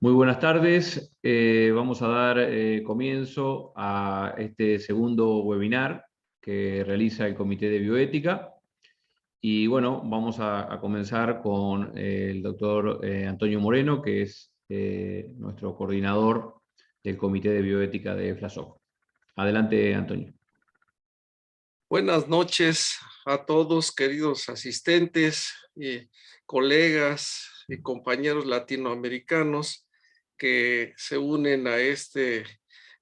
Muy buenas tardes. Vamos a dar comienzo a este segundo webinar que realiza el Comité de Bioética. Y bueno, vamos a comenzar con el doctor Antonio Moreno, que es nuestro coordinador del Comité de Bioética de FLASOC. Adelante, Antonio. Buenas noches a todos, queridos asistentes, colegas y compañeros latinoamericanos que se unen a este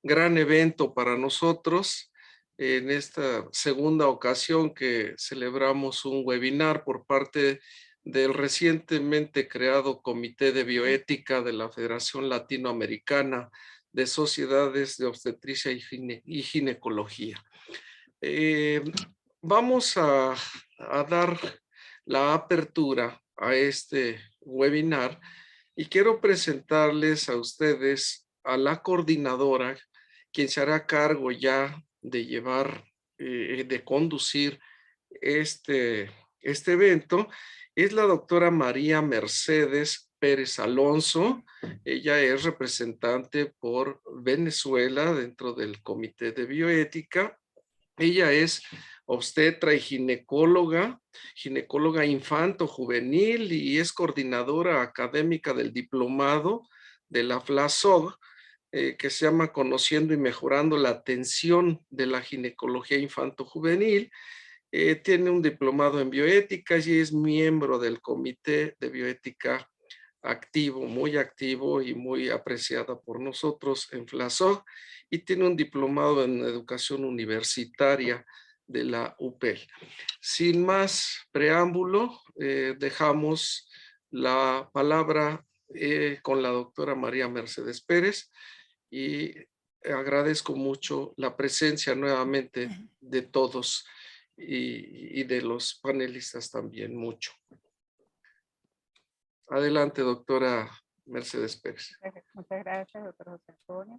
gran evento para nosotros. En esta segunda ocasión que celebramos un webinar por parte del recientemente creado Comité de Bioética de la Federación Latinoamericana de Sociedades de Obstetricia y Ginecología. Vamos a dar la apertura a este webinar y quiero presentarles a ustedes a la coordinadora, quien se hará cargo ya de llevar, de conducir este evento. Es la doctora María Mercedes Pérez Alonso. Ella es representante por Venezuela dentro del Comité de Bioética. Ella es obstetra y ginecóloga infanto-juvenil y es coordinadora académica del diplomado de la FLASOG, que se llama Conociendo y Mejorando la Atención de la Ginecología Infanto-Juvenil. Tiene un diplomado en bioética y es miembro del Comité de Bioética activo, muy activo y muy apreciada por nosotros en FLASOG, y tiene un diplomado en educación universitaria de la UPEL. Sin más preámbulo, dejamos la palabra con la doctora María Mercedes Pérez y agradezco mucho la presencia nuevamente de todos y de los panelistas también mucho. Adelante, doctora Mercedes Pérez. Muchas gracias, doctor José Antonio.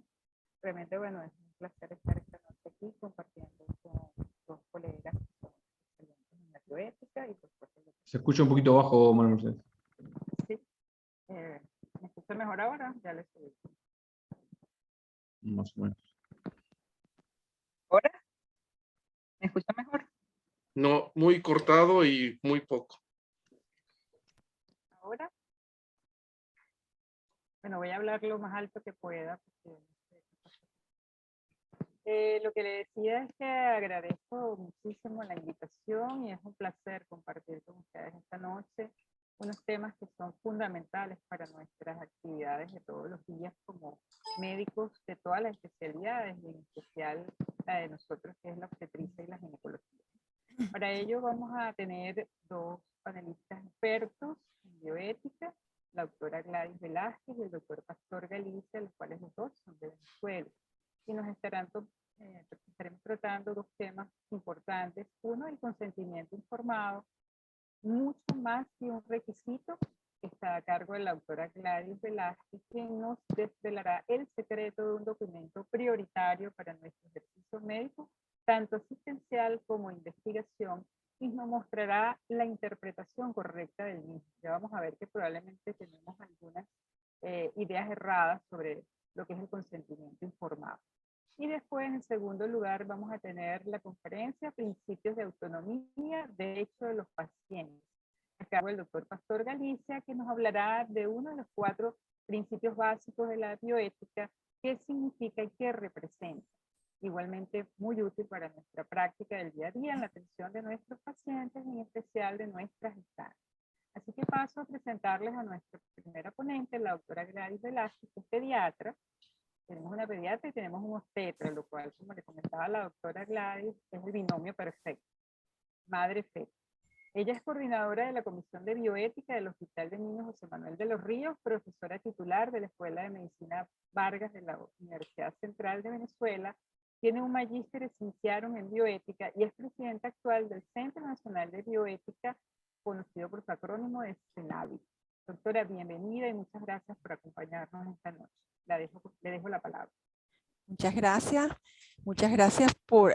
Realmente, bueno, es un placer estar esta noche aquí compartiendo con dos colegas que son excelentes en la bioética y por supuesto. Se escucha un poquito bajo, María Mercedes. Sí. ¿Me escucha mejor ahora? Ya les subí. Más o menos. ¿Ahora? ¿Me escucha mejor? No, muy cortado y muy poco. ¿Ahora? Bueno, voy a hablar lo más alto que pueda. Porque lo que le decía es que agradezco muchísimo la invitación y es un placer compartir con ustedes esta noche unos temas que son fundamentales para nuestras actividades de todos los días como médicos de todas las especialidades y en especial la de nosotros que es la obstetricia y la ginecología. Para ello vamos a tener dos panelistas expertos en bioética, la doctora Gladys Velázquez y el doctor Pastor Galicia, los cuales los dos son de Venezuela. Y nos estaremos tratando dos temas importantes. Uno, el consentimiento informado, mucho más que un requisito, que está a cargo de la doctora Gladys Velázquez, quien nos desvelará el secreto de un documento prioritario para nuestro ejercicio médico, tanto asistencial como investigación, y nos mostrará la interpretación correcta del mismo. Ya vamos a ver que probablemente tenemos algunas ideas erradas sobre lo que es el consentimiento informado. Y después, en segundo lugar, vamos a tener la conferencia Principios de Autonomía, Derecho de los Pacientes, a cargo del doctor Pastor Galicia, que nos hablará de uno de los 4 principios básicos de la bioética, qué significa y qué representa. Igualmente muy útil para nuestra práctica del día a día en la atención de nuestros pacientes, en especial de nuestras estancias. Así que paso a presentarles a nuestra primera ponente, la doctora Gladys Velázquez, que es pediatra. Tenemos una pediatra y tenemos un obstetra, lo cual, como le comentaba la doctora Gladys, es el binomio perfecto, madre-feto. Ella es coordinadora de la Comisión de Bioética del Hospital de Niños José Manuel de los Ríos, profesora titular de la Escuela de Medicina Vargas de la Universidad Central de Venezuela, tiene un magíster licenciado en bioética y es presidenta actual del Centro Nacional de Bioética, conocido por su acrónimo de CENABI. Doctora, bienvenida y muchas gracias por acompañarnos esta noche. Le dejo la palabra. Muchas gracias. Muchas gracias por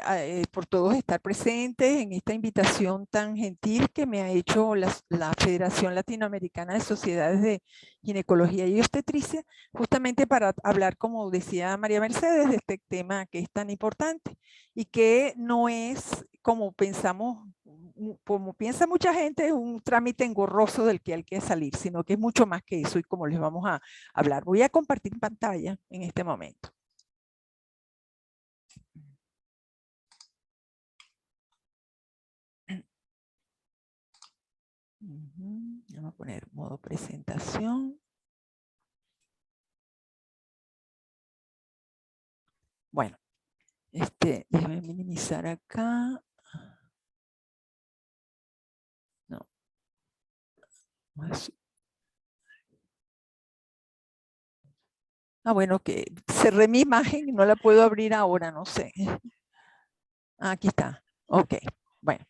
todos estar presentes en esta invitación tan gentil que me ha hecho la Federación Latinoamericana de Sociedades de Ginecología y Obstetricia, justamente para hablar, como decía María Mercedes, de este tema que es tan importante y que no es como pensamos, como piensa mucha gente, es un trámite engorroso del que hay que salir, sino que es mucho más que eso y como les vamos a hablar. Voy a compartir pantalla en este momento. Vamos a poner modo presentación. Bueno, déjame minimizar acá. No. Bueno, que cerré mi imagen y no la puedo abrir ahora, no sé. Aquí está. Ok. Bueno.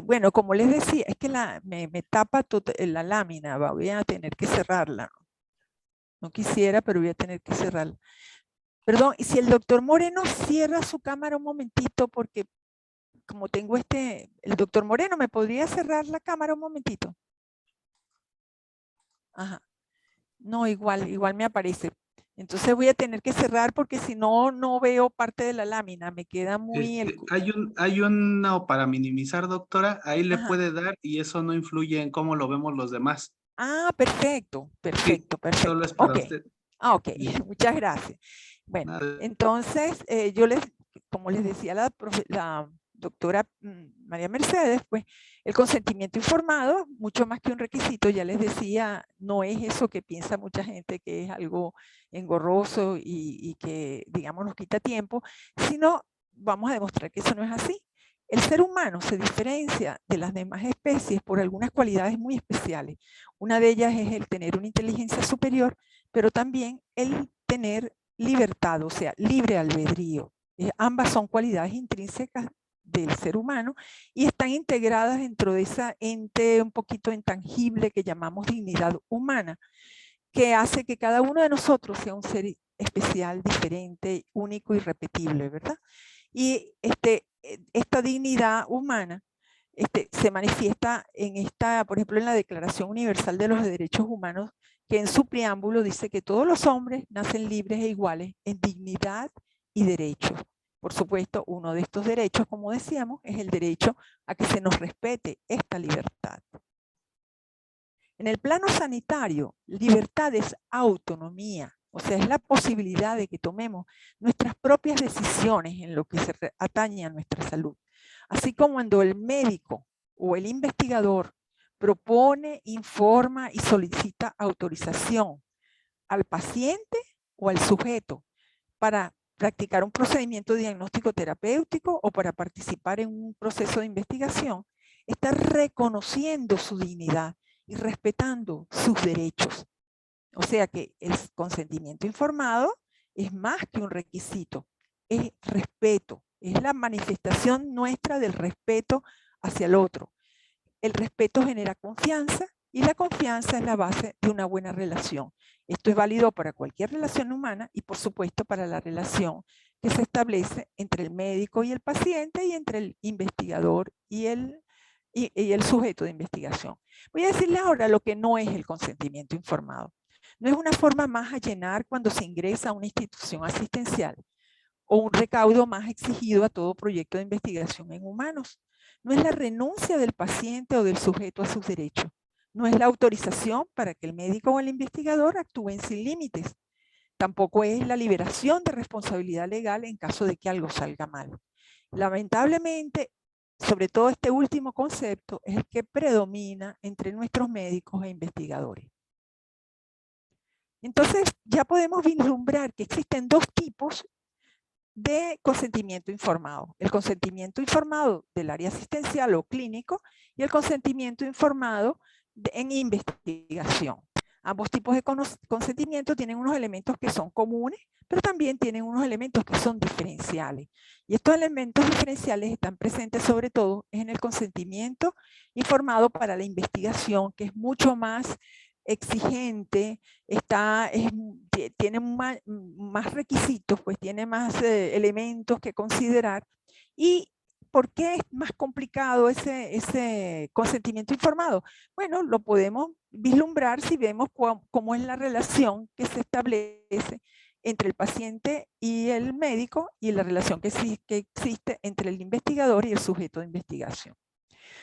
Bueno, como les decía, es que me tapa la lámina, voy a tener que cerrarla. No quisiera, pero voy a tener que cerrarla. Perdón, y si el doctor Moreno cierra su cámara un momentito, porque como tengo el doctor Moreno, ¿me podría cerrar la cámara un momentito? Ajá. No, igual me aparece. Entonces voy a tener que cerrar porque si no, no veo parte de la lámina. Me queda muy... Hay uno para minimizar, doctora. Ahí le Ajá. puede dar y eso no influye en cómo lo vemos los demás. Ah, perfecto. Sí, solo es para usted. Ah, ok. Muchas gracias. Bueno, entonces como les decía la doctora María Mercedes, pues el consentimiento informado, mucho más que un requisito, ya les decía, no es eso que piensa mucha gente que es algo engorroso y que, digamos, nos quita tiempo, sino vamos a demostrar que eso no es así. El ser humano se diferencia de las demás especies por algunas cualidades muy especiales. Una de ellas es el tener una inteligencia superior, pero también el tener libertad, o sea, libre albedrío. Ambas son cualidades intrínsecas del ser humano y están integradas dentro de esa ente un poquito intangible que llamamos dignidad humana, que hace que cada uno de nosotros sea un ser especial, diferente, único y irrepetible, ¿verdad? Y esta dignidad humana se manifiesta por ejemplo, en la Declaración Universal de los Derechos Humanos, que en su preámbulo dice que todos los hombres nacen libres e iguales en dignidad y derechos. Por supuesto, uno de estos derechos, como decíamos, es el derecho a que se nos respete esta libertad. En el plano sanitario, libertad es autonomía, o sea, es la posibilidad de que tomemos nuestras propias decisiones en lo que se atañe a nuestra salud. Así como cuando el médico o el investigador propone, informa y solicita autorización al paciente o al sujeto para practicar un procedimiento diagnóstico terapéutico o para participar en un proceso de investigación, está reconociendo su dignidad y respetando sus derechos. O sea que el consentimiento informado es más que un requisito, es respeto, es la manifestación nuestra del respeto hacia el otro. El respeto genera confianza y la confianza es la base de una buena relación. Esto es válido para cualquier relación humana y por supuesto para la relación que se establece entre el médico y el paciente y entre el investigador y el sujeto de investigación. Voy a decirles ahora lo que no es el consentimiento informado. No es una forma más a llenar cuando se ingresa a una institución asistencial o un recaudo más exigido a todo proyecto de investigación en humanos. No es la renuncia del paciente o del sujeto a sus derechos. No es la autorización para que el médico o el investigador actúen sin límites. Tampoco es la liberación de responsabilidad legal en caso de que algo salga mal. Lamentablemente, sobre todo este último concepto es el que predomina entre nuestros médicos e investigadores. Entonces, ya podemos vislumbrar que existen dos tipos de consentimiento informado. El consentimiento informado del área asistencial o clínico y el consentimiento informado en investigación. Ambos tipos de consentimiento tienen unos elementos que son comunes, pero también tienen unos elementos que son diferenciales. Y estos elementos diferenciales están presentes sobre todo en el consentimiento informado para la investigación, que es mucho más exigente, tiene más requisitos, pues tiene más elementos que considerar. ¿Y por qué es más complicado ese consentimiento informado? Bueno, lo podemos vislumbrar si vemos cómo es la relación que se establece entre el paciente y el médico y la relación que existe entre el investigador y el sujeto de investigación.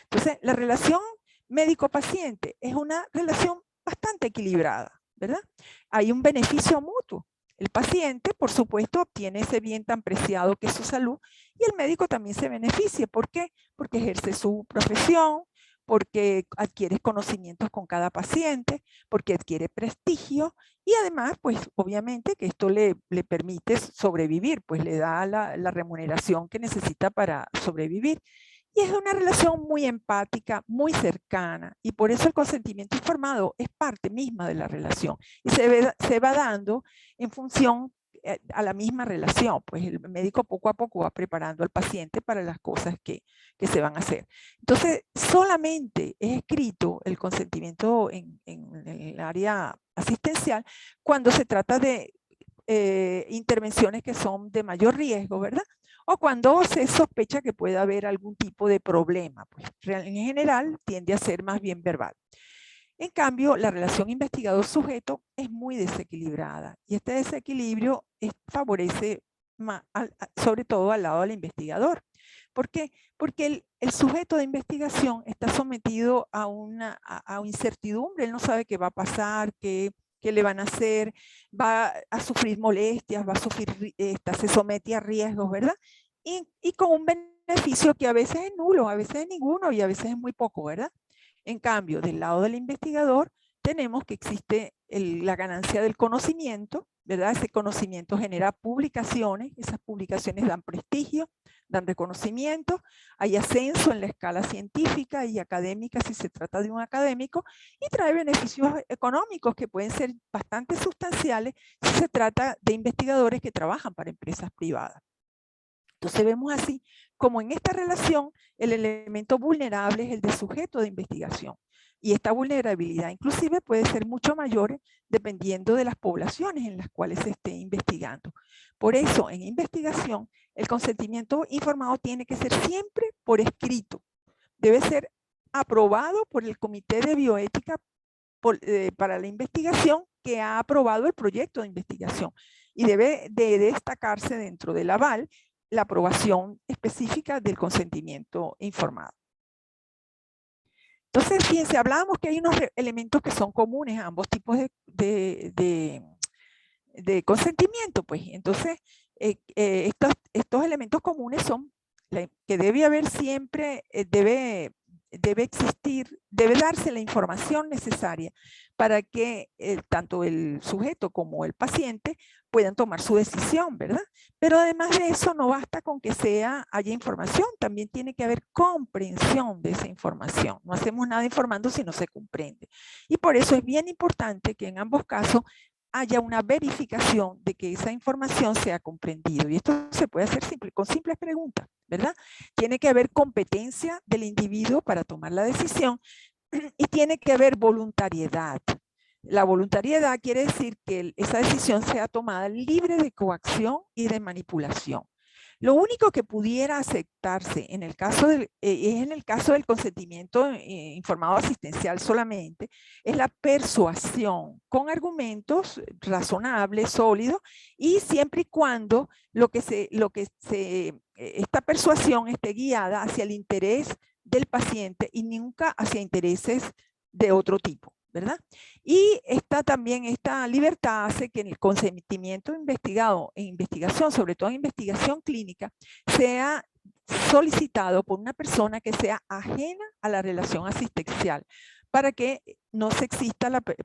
Entonces, la relación médico-paciente es una relación bastante equilibrada, ¿verdad? Hay un beneficio mutuo. El paciente, por supuesto, obtiene ese bien tan preciado que es su salud y el médico también se beneficia. ¿Por qué? Porque ejerce su profesión, porque adquiere conocimientos con cada paciente, porque adquiere prestigio y además, pues obviamente que esto le permite sobrevivir, pues le da la remuneración que necesita para sobrevivir. Y es una relación muy empática, muy cercana, y por eso el consentimiento informado es parte misma de la relación y se va dando en función a la misma relación, pues el médico poco a poco va preparando al paciente para las cosas que se van a hacer. Entonces, solamente es escrito el consentimiento en el área asistencial cuando se trata de intervenciones que son de mayor riesgo, ¿verdad? O cuando se sospecha que pueda haber algún tipo de problema, pues en general tiende a ser más bien verbal. En cambio, la relación investigador-sujeto es muy desequilibrada y este desequilibrio favorece sobre todo al lado del investigador. ¿Por qué? Porque el sujeto de investigación está sometido a una incertidumbre, él no sabe qué va a pasar, qué le van a hacer, va a sufrir molestias, se somete a riesgos, ¿verdad? Y con un beneficio que a veces es nulo, a veces es ninguno y a veces es muy poco, ¿verdad? En cambio, del lado del investigador, tenemos que existe la ganancia del conocimiento, ¿verdad? Ese conocimiento genera publicaciones, esas publicaciones dan prestigio, dan reconocimiento, hay ascenso en la escala científica y académica si se trata de un académico, y trae beneficios económicos que pueden ser bastante sustanciales si se trata de investigadores que trabajan para empresas privadas. Entonces vemos así como en esta relación el elemento vulnerable es el de sujeto de investigación. Y esta vulnerabilidad inclusive puede ser mucho mayor dependiendo de las poblaciones en las cuales se esté investigando. Por eso en investigación el consentimiento informado tiene que ser siempre por escrito. Debe ser aprobado por el Comité de Bioética para la investigación que ha aprobado el proyecto de investigación. Y debe de destacarse dentro del aval la aprobación específica del consentimiento informado. Entonces, fíjense, hablábamos que hay unos elementos que son comunes a ambos tipos de consentimiento, pues. Entonces, estos elementos comunes son que debe haber siempre, debe existir, debe darse la información necesaria para que tanto el sujeto como el paciente puedan tomar su decisión, ¿verdad? Pero además de eso no basta con que haya información, también tiene que haber comprensión de esa información. No hacemos nada informando si no se comprende. Y por eso es bien importante que en ambos casos haya una verificación de que esa información sea comprendida. Y esto se puede hacer con simples preguntas, ¿verdad? Tiene que haber competencia del individuo para tomar la decisión y tiene que haber voluntariedad. La voluntariedad quiere decir que esa decisión sea tomada libre de coacción y de manipulación. Lo único que pudiera aceptarse en el caso del consentimiento informado asistencial solamente es la persuasión con argumentos razonables, sólidos, y siempre y cuando esta persuasión esté guiada hacia el interés del paciente y nunca hacia intereses de otro tipo, ¿verdad? Y también esta libertad hace que el consentimiento investigado en investigación, sobre todo en investigación clínica, sea solicitado por una persona que sea ajena a la relación asistencial, para que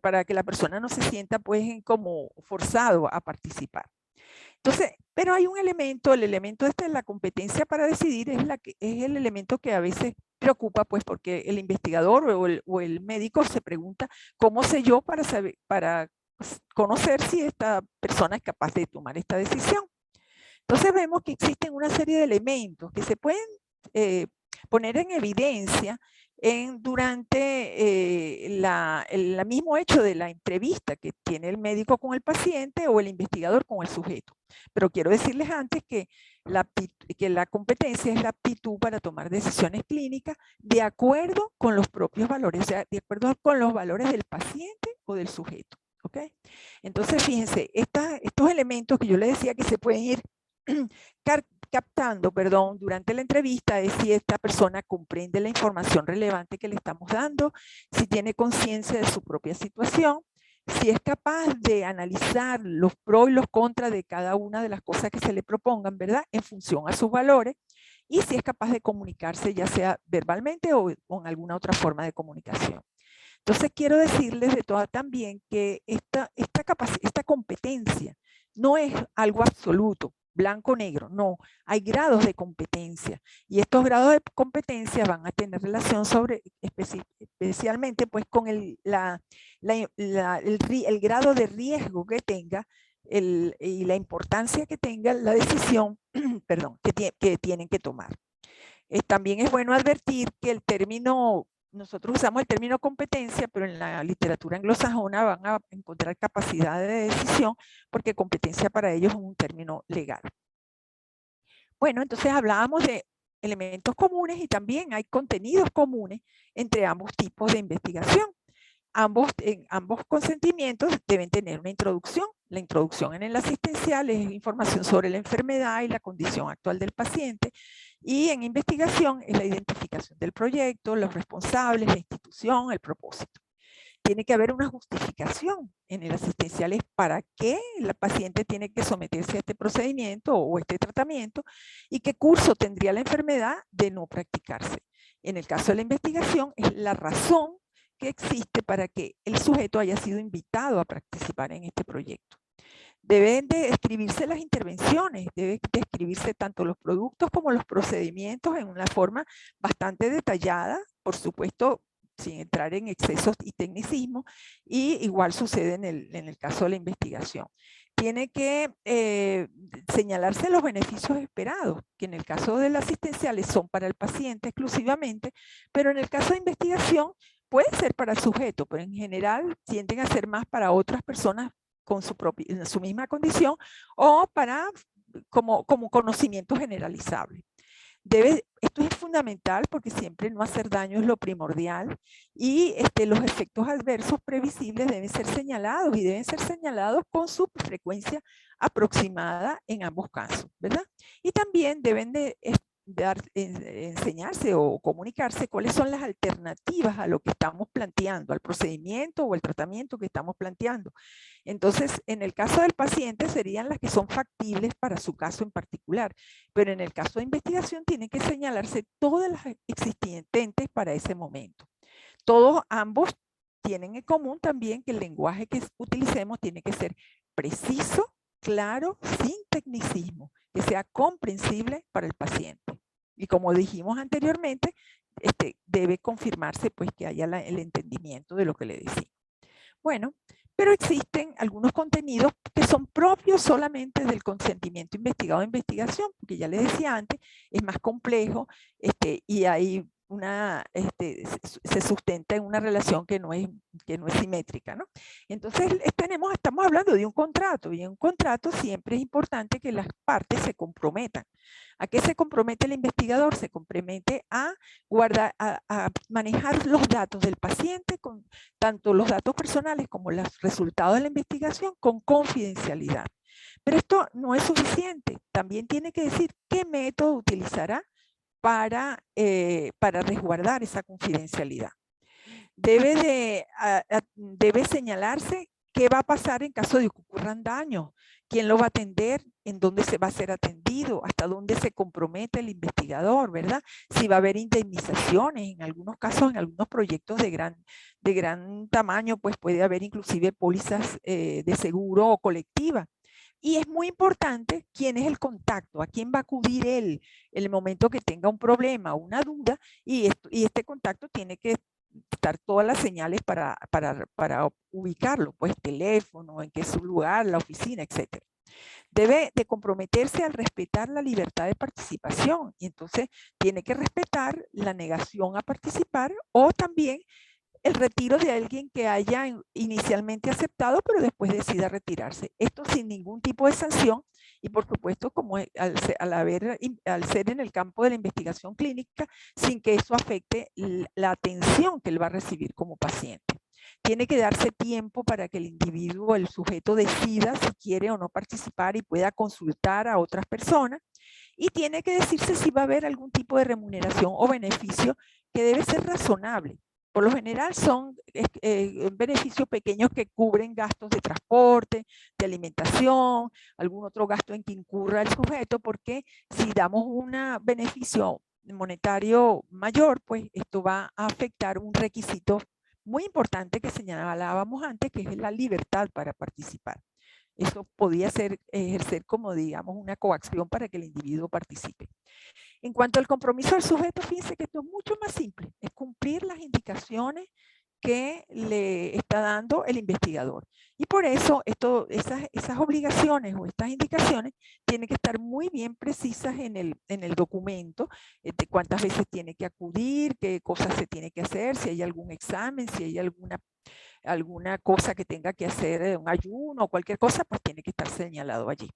para que la persona no se sienta pues como forzado a participar. Entonces, pero hay un elemento, el elemento de la competencia para decidir es el elemento que a veces preocupa, pues porque el investigador o el médico se pregunta, ¿cómo sé yo para conocer si esta persona es capaz de tomar esta decisión? Entonces vemos que existen una serie de elementos que se pueden poner en evidencia durante el mismo hecho de la entrevista que tiene el médico con el paciente o el investigador con el sujeto. Pero quiero decirles antes que la competencia es la aptitud para tomar decisiones clínicas de acuerdo con los propios valores, o sea, de acuerdo con los valores del paciente o del sujeto. ¿Ok? Entonces, fíjense, estos elementos que yo les decía que se pueden ir captando, durante la entrevista es si esta persona comprende la información relevante que le estamos dando, si tiene conciencia de su propia situación, si es capaz de analizar los pros y los contras de cada una de las cosas que se le propongan, ¿verdad? En función a sus valores, y si es capaz de comunicarse ya sea verbalmente o en alguna otra forma de comunicación. Entonces quiero decirles de todas también que esta competencia no es algo absoluto, blanco o negro, no, hay grados de competencia y estos grados de competencia van a tener relación especialmente pues con el grado de riesgo que tenga y la importancia que tenga la decisión perdón, que tienen que tomar. También es bueno advertir que el término, nosotros usamos el término competencia, pero en la literatura anglosajona van a encontrar capacidad de decisión porque competencia para ellos es un término legal. Bueno, entonces hablábamos de elementos comunes y también hay contenidos comunes entre ambos tipos de investigación. Ambos consentimientos deben tener una introducción. La introducción en el asistencial es información sobre la enfermedad y la condición actual del paciente. Y en investigación es la identificación del proyecto, los responsables, la institución, el propósito. Tiene que haber una justificación en el asistencial es para qué el paciente tiene que someterse a este procedimiento o este tratamiento y qué curso tendría la enfermedad de no practicarse. En el caso de la investigación es la razón que existe para que el sujeto haya sido invitado a participar en este proyecto. Deben de escribirse las intervenciones, deben describirse tanto los productos como los procedimientos en una forma bastante detallada, por supuesto, sin entrar en excesos y tecnicismo, y igual sucede en el caso de la investigación. Tiene que señalarse los beneficios esperados, que en el caso de las asistenciales son para el paciente exclusivamente, pero en el caso de investigación puede ser para el sujeto, pero en general tienden a ser más para otras personas con su misma condición o para como conocimiento generalizable. Esto es fundamental porque siempre no hacer daño es lo primordial y los efectos adversos previsibles deben ser señalados y deben ser señalados con su frecuencia aproximada en ambos casos, ¿verdad? Y también deben de enseñarse o comunicarse cuáles son las alternativas a lo que estamos planteando, al procedimiento o el tratamiento que estamos planteando. Entonces, en el caso del paciente serían las que son factibles para su caso en particular, pero en el caso de investigación tienen que señalarse todas las existentes para ese momento. Ambos tienen en común también que el lenguaje que utilicemos tiene que ser preciso, claro, sin tecnicismo, que sea comprensible para el paciente. Y como dijimos anteriormente, debe confirmarse pues que haya el entendimiento de lo que le decimos. Bueno, pero existen algunos contenidos que son propios solamente del consentimiento investigado de investigación, porque ya les decía antes, es más complejo y hay se sustenta en una relación que no es simétrica, ¿no? Entonces estamos hablando de un contrato y en un contrato siempre es importante que las partes se comprometan. ¿A qué se compromete el investigador? Se compromete a manejar los datos del paciente, tanto los datos personales como los resultados de la investigación con confidencialidad. Pero esto no es suficiente. También tiene que decir qué método utilizará para resguardar esa confidencialidad. Debe señalarse qué va a pasar en caso de que ocurran daños, quién lo va a atender, en dónde se va a ser atendido, hasta dónde se compromete el investigador, ¿verdad? Si va a haber indemnizaciones, en algunos casos, en algunos proyectos de gran tamaño, pues puede haber inclusive pólizas de seguro o colectiva. Y es muy importante quién es el contacto, a quién va a acudir él en el momento que tenga un problema o una duda, y este contacto tiene que estar todas las señales para ubicarlo, pues teléfono, en qué es su lugar, la oficina, etc. Debe de comprometerse al respetar la libertad de participación y entonces tiene que respetar la negación a participar o también el retiro de alguien que haya inicialmente aceptado, pero después decida retirarse. Esto sin ningún tipo de sanción y, por supuesto, como al ser en el campo de la investigación clínica, sin que eso afecte la atención que él va a recibir como paciente. Tiene que darse tiempo para que el individuo, el sujeto, decida si quiere o no participar y pueda consultar a otras personas. Y tiene que decirse si va a haber algún tipo de remuneración o beneficio que debe ser razonable. Por lo general son beneficios pequeños que cubren gastos de transporte, de alimentación, algún otro gasto en que incurra el sujeto, porque si damos un beneficio monetario mayor, pues esto va a afectar un requisito muy importante que señalábamos antes, que es la libertad para participar. Eso podría ejercer como, digamos, una coacción para que el individuo participe. En cuanto al compromiso del sujeto, fíjense que esto es mucho más simple. Es cumplir las indicaciones que le está dando el investigador. Y por eso esas obligaciones o estas indicaciones tienen que estar muy bien precisas en el documento, de cuántas veces tiene que acudir, qué cosas se tiene que hacer, si hay algún examen, si hay alguna cosa que tenga que hacer, un ayuno o cualquier cosa, pues tiene que estar señalado allí.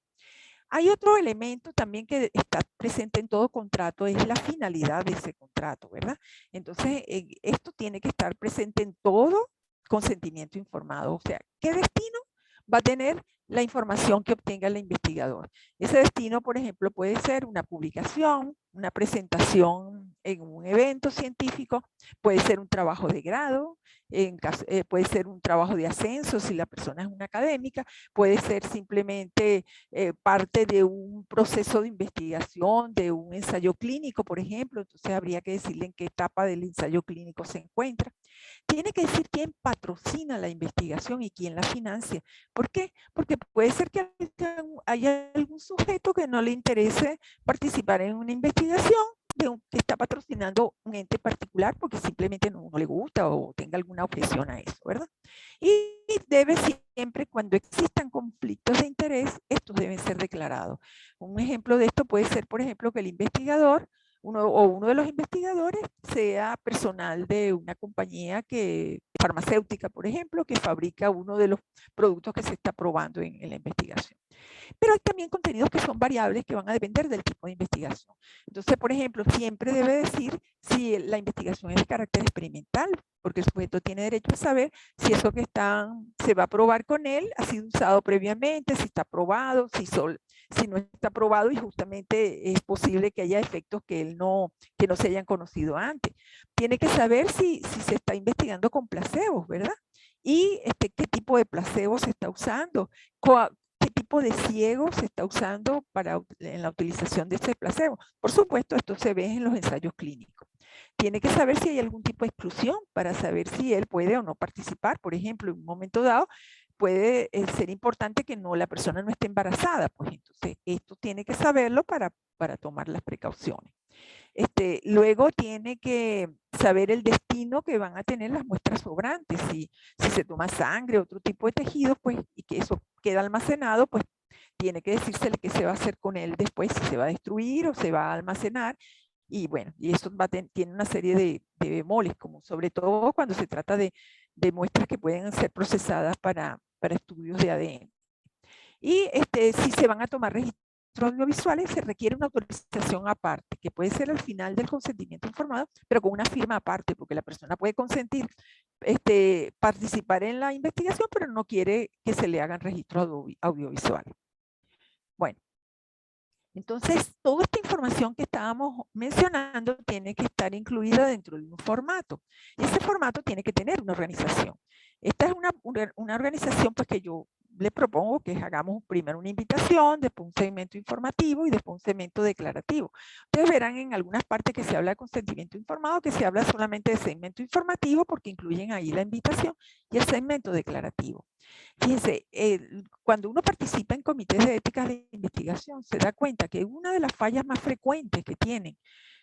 Hay otro elemento también que está presente en todo contrato, es la finalidad de ese contrato, ¿verdad? Entonces, esto tiene que estar presente en todo consentimiento informado. O sea, ¿qué destino va a tener la información que obtenga el investigador? Ese destino, por ejemplo, puede ser una publicación, una presentación en un evento científico, puede ser un trabajo de grado, puede ser un trabajo de ascenso si la persona es una académica, puede ser simplemente parte de un proceso de investigación, de un ensayo clínico, por ejemplo. Entonces habría que decirle en qué etapa del ensayo clínico se encuentra. Tiene que decir quién patrocina la investigación y quién la financia. ¿Por qué? Porque puede ser que haya algún sujeto que no le interese participar en una investigación que está patrocinando un ente particular porque simplemente no le gusta o tenga alguna objeción a eso, ¿verdad? Y debe siempre, cuando existan conflictos de interés, estos deben ser declarados. Un ejemplo de esto puede ser, por ejemplo, que el investigador uno de los investigadores sea personal de una compañía farmacéutica, por ejemplo, que fabrica uno de los productos que se está probando en la investigación. Pero hay también contenidos que son variables que van a depender del tipo de investigación. Entonces, por ejemplo, siempre debe decir si la investigación es de carácter experimental, porque el sujeto tiene derecho a saber si eso que se va a probar con él ha sido usado previamente, si está probado, si no está probado y justamente es posible que haya efectos que no se hayan conocido antes. Tiene que saber si se está investigando con placebos, ¿verdad? Y qué tipo de placebo se está usando, qué tipo de ciego se está usando en la utilización de ese placebo. Por supuesto, esto se ve en los ensayos clínicos. Tiene que saber si hay algún tipo de exclusión para saber si él puede o no participar. Por ejemplo, en un momento dado, puede ser importante que la persona no esté embarazada. Pues entonces, esto tiene que saberlo para tomar las precauciones. Luego tiene que saber el destino que van a tener las muestras sobrantes. Si se toma sangre, otro tipo de tejidos, pues, y que eso queda almacenado, pues tiene que decírsele qué se va a hacer con él después, si se va a destruir o se va a almacenar. Y bueno, y eso tiene una serie de bemoles, como sobre todo cuando se trata de muestras que pueden ser procesadas para estudios de ADN. Y si se van a tomar registros audiovisuales, se requiere una autorización aparte, que puede ser al final del consentimiento informado, pero con una firma aparte, porque la persona puede consentir participar en la investigación, pero no quiere que se le hagan registros audiovisuales. Bueno, entonces toda esta información que estábamos mencionando tiene que estar incluida dentro de un formato. Y ese formato tiene que tener una organización. Esta es una organización pues, que yo les propongo que hagamos primero una invitación, después un segmento informativo y después un segmento declarativo. Ustedes verán en algunas partes que se habla de consentimiento informado, que se habla solamente de segmento informativo porque incluyen ahí la invitación y el segmento declarativo. Fíjense, cuando uno participa en comités de ética de investigación, se da cuenta que una de las fallas más frecuentes que tienen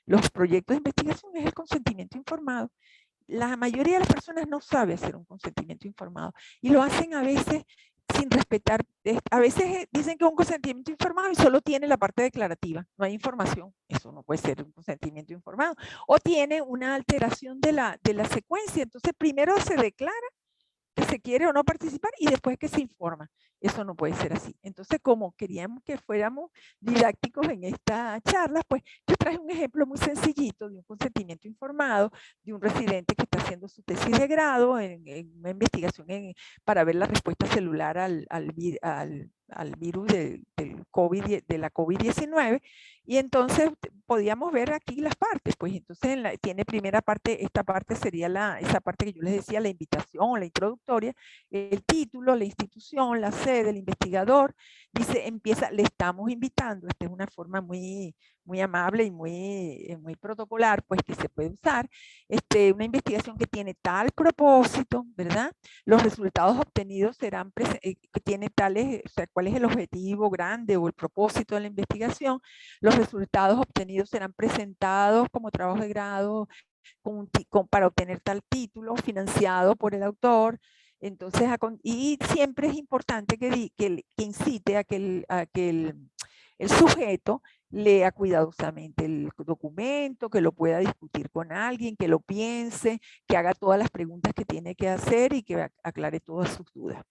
los proyectos de investigación es el consentimiento informado. La mayoría de las personas no sabe hacer un consentimiento informado y lo hacen a veces sin respetar, a veces dicen que es un consentimiento informado y solo tiene la parte declarativa, no hay información, eso no puede ser un consentimiento informado, o tiene una alteración de la secuencia, entonces primero se declara que se quiere o no participar y después que se informa. Eso no puede ser así. Entonces, como queríamos que fuéramos didácticos en esta charla, pues yo traje un ejemplo muy sencillito de un consentimiento informado de un residente que está haciendo su tesis de grado en una investigación para ver la respuesta celular al virus de la COVID-19. Y entonces podíamos ver aquí las partes, pues entonces tiene primera parte, esta parte sería esa parte que yo les decía, la invitación, la introductoria, el título, la institución, la sede, el investigador, dice, le estamos invitando, esta es una forma muy amable y muy protocolar, pues que se puede usar, una investigación que tiene tal propósito, ¿verdad? Los resultados obtenidos serán, que tiene tales, o sea, cuál es el objetivo grande o el propósito de la investigación, los resultados obtenidos serán presentados como trabajo de grado para obtener tal título, financiado por el autor. Entonces, y siempre es importante que incite a que el sujeto lea cuidadosamente el documento, que lo pueda discutir con alguien, que lo piense, que haga todas las preguntas que tiene que hacer y que aclare todas sus dudas.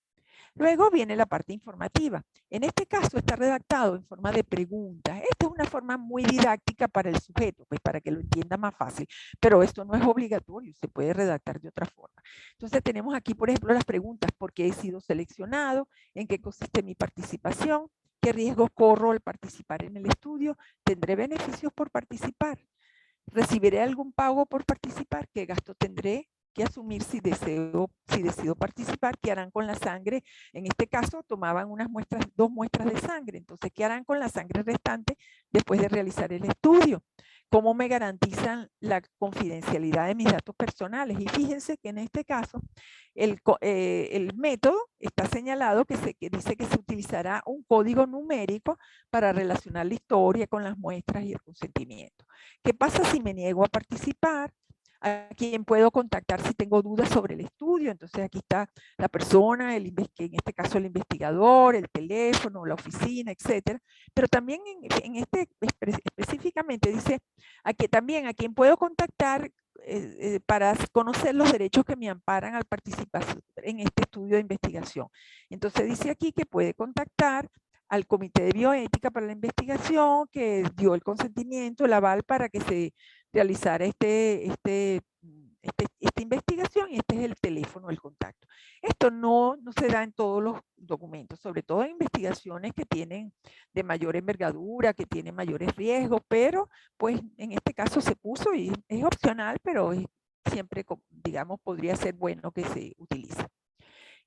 Luego viene la parte informativa. En este caso está redactado en forma de preguntas. Esta es una forma muy didáctica para el sujeto, pues para que lo entienda más fácil. Pero esto no es obligatorio, se puede redactar de otra forma. Entonces tenemos aquí, por ejemplo, las preguntas. ¿Por qué he sido seleccionado? ¿En qué consiste mi participación? ¿Qué riesgos corro al participar en el estudio? ¿Tendré beneficios por participar? ¿Recibiré algún pago por participar? ¿Qué gasto tendré que asumir si decido participar? ¿Qué harán con la sangre? En este caso tomaban dos muestras de sangre. Entonces, ¿qué harán con la sangre restante después de realizar el estudio? ¿Cómo me garantizan la confidencialidad de mis datos personales? Y fíjense que en este caso el método está señalado que dice que se utilizará un código numérico para relacionar la historia con las muestras y el consentimiento. ¿Qué pasa si me niego a participar? ¿A quién puedo contactar si tengo dudas sobre el estudio? Entonces aquí está la persona, en este caso el investigador, el teléfono, la oficina, etcétera. Pero también específicamente dice a quién puedo contactar para conocer los derechos que me amparan al participar en este estudio de investigación. Entonces dice aquí que puede contactar al Comité de Bioética para la investigación, que dio el consentimiento, el aval para que se realizara esta investigación, y este es el teléfono, el contacto. Esto no se da en todos los documentos, sobre todo en investigaciones que tienen de mayor envergadura, que tienen mayores riesgos, pero pues en este caso se puso y es opcional, pero siempre, digamos, podría ser bueno que se utilice.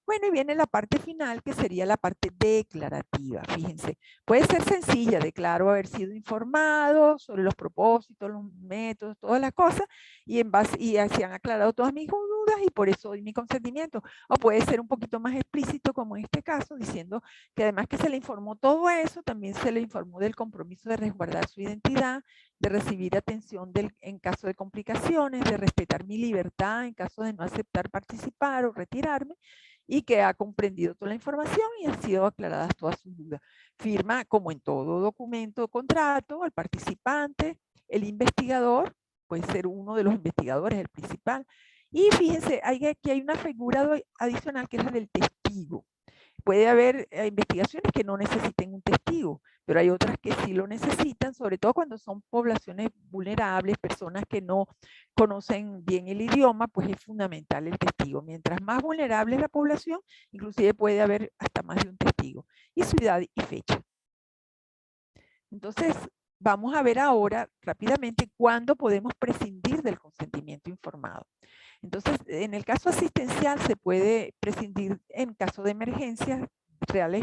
Bueno, y viene la parte final, que sería la parte declarativa. Fíjense, puede ser sencilla, declaro haber sido informado sobre los propósitos, los métodos, todas las cosas, y se han aclarado todas mis dudas y por eso doy mi consentimiento. O puede ser un poquito más explícito, como en este caso, diciendo que además que se le informó todo eso, también se le informó del compromiso de resguardar su identidad, de recibir atención en caso de complicaciones, de respetar mi libertad en caso de no aceptar participar o retirarme, y que ha comprendido toda la información y han sido aclaradas todas sus dudas. Firma, como en todo documento o contrato, al participante, el investigador, puede ser uno de los investigadores, el principal. Y fíjense, aquí hay una figura adicional que es la del testigo. Puede haber investigaciones que no necesiten un testigo, pero hay otras que sí lo necesitan, sobre todo cuando son poblaciones vulnerables, personas que no conocen bien el idioma, pues es fundamental el testigo. Mientras más vulnerable es la población, inclusive puede haber hasta más de un testigo. Y su edad y fecha. Entonces, vamos a ver ahora rápidamente cuándo podemos prescindir del consentimiento informado. Entonces, en el caso asistencial se puede prescindir en caso de emergencias, reales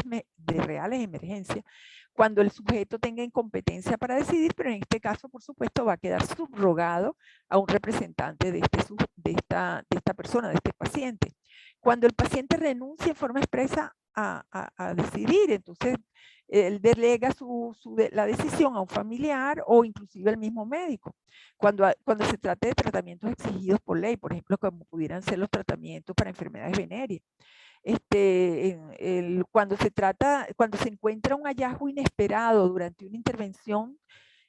emergencias, cuando el sujeto tenga incompetencia para decidir, pero en este caso, por supuesto, va a quedar subrogado a un representante de esta persona, de este paciente. Cuando el paciente renuncia en forma expresa a decidir, entonces él delega la decisión a un familiar o inclusive al mismo médico. Cuando se trate de tratamientos exigidos por ley, por ejemplo, como pudieran ser los tratamientos para enfermedades venéreas. Cuando se encuentra un hallazgo inesperado durante una intervención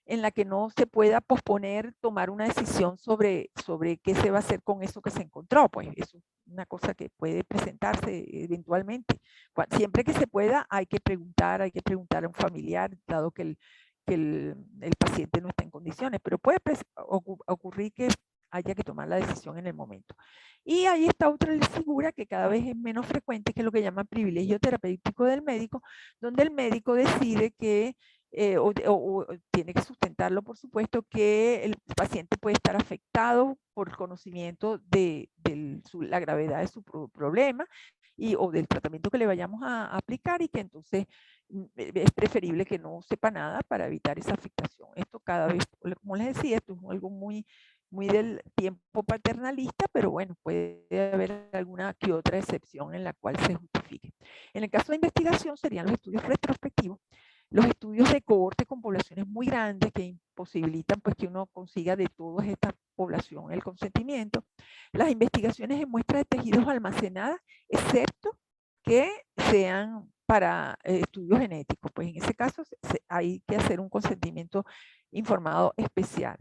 en la que no se pueda posponer tomar una decisión sobre qué se va a hacer con eso que se encontró, pues eso es una cosa que puede presentarse eventualmente. Siempre que se pueda hay que preguntar a un familiar, dado que el paciente no está en condiciones, pero puede ocurrir que haya que tomar la decisión en el momento. Y ahí está otra figura que cada vez es menos frecuente, que es lo que llaman privilegio terapéutico del médico, donde el médico decide que o tiene que sustentarlo, por supuesto, que el paciente puede estar afectado por el conocimiento de la gravedad de su problema o del tratamiento que le vayamos a aplicar, y que entonces es preferible que no sepa nada para evitar esa afectación. Esto cada vez, como les decía, esto es algo muy del tiempo paternalista, pero bueno, puede haber alguna que otra excepción en la cual se justifique. En el caso de investigación serían los estudios retrospectivos, los estudios de cohorte con poblaciones muy grandes que imposibilitan pues que uno consiga de toda esta población el consentimiento. Las investigaciones en muestras de tejidos almacenadas, excepto que sean para estudios genéticos, pues en ese caso hay que hacer un consentimiento informado especial.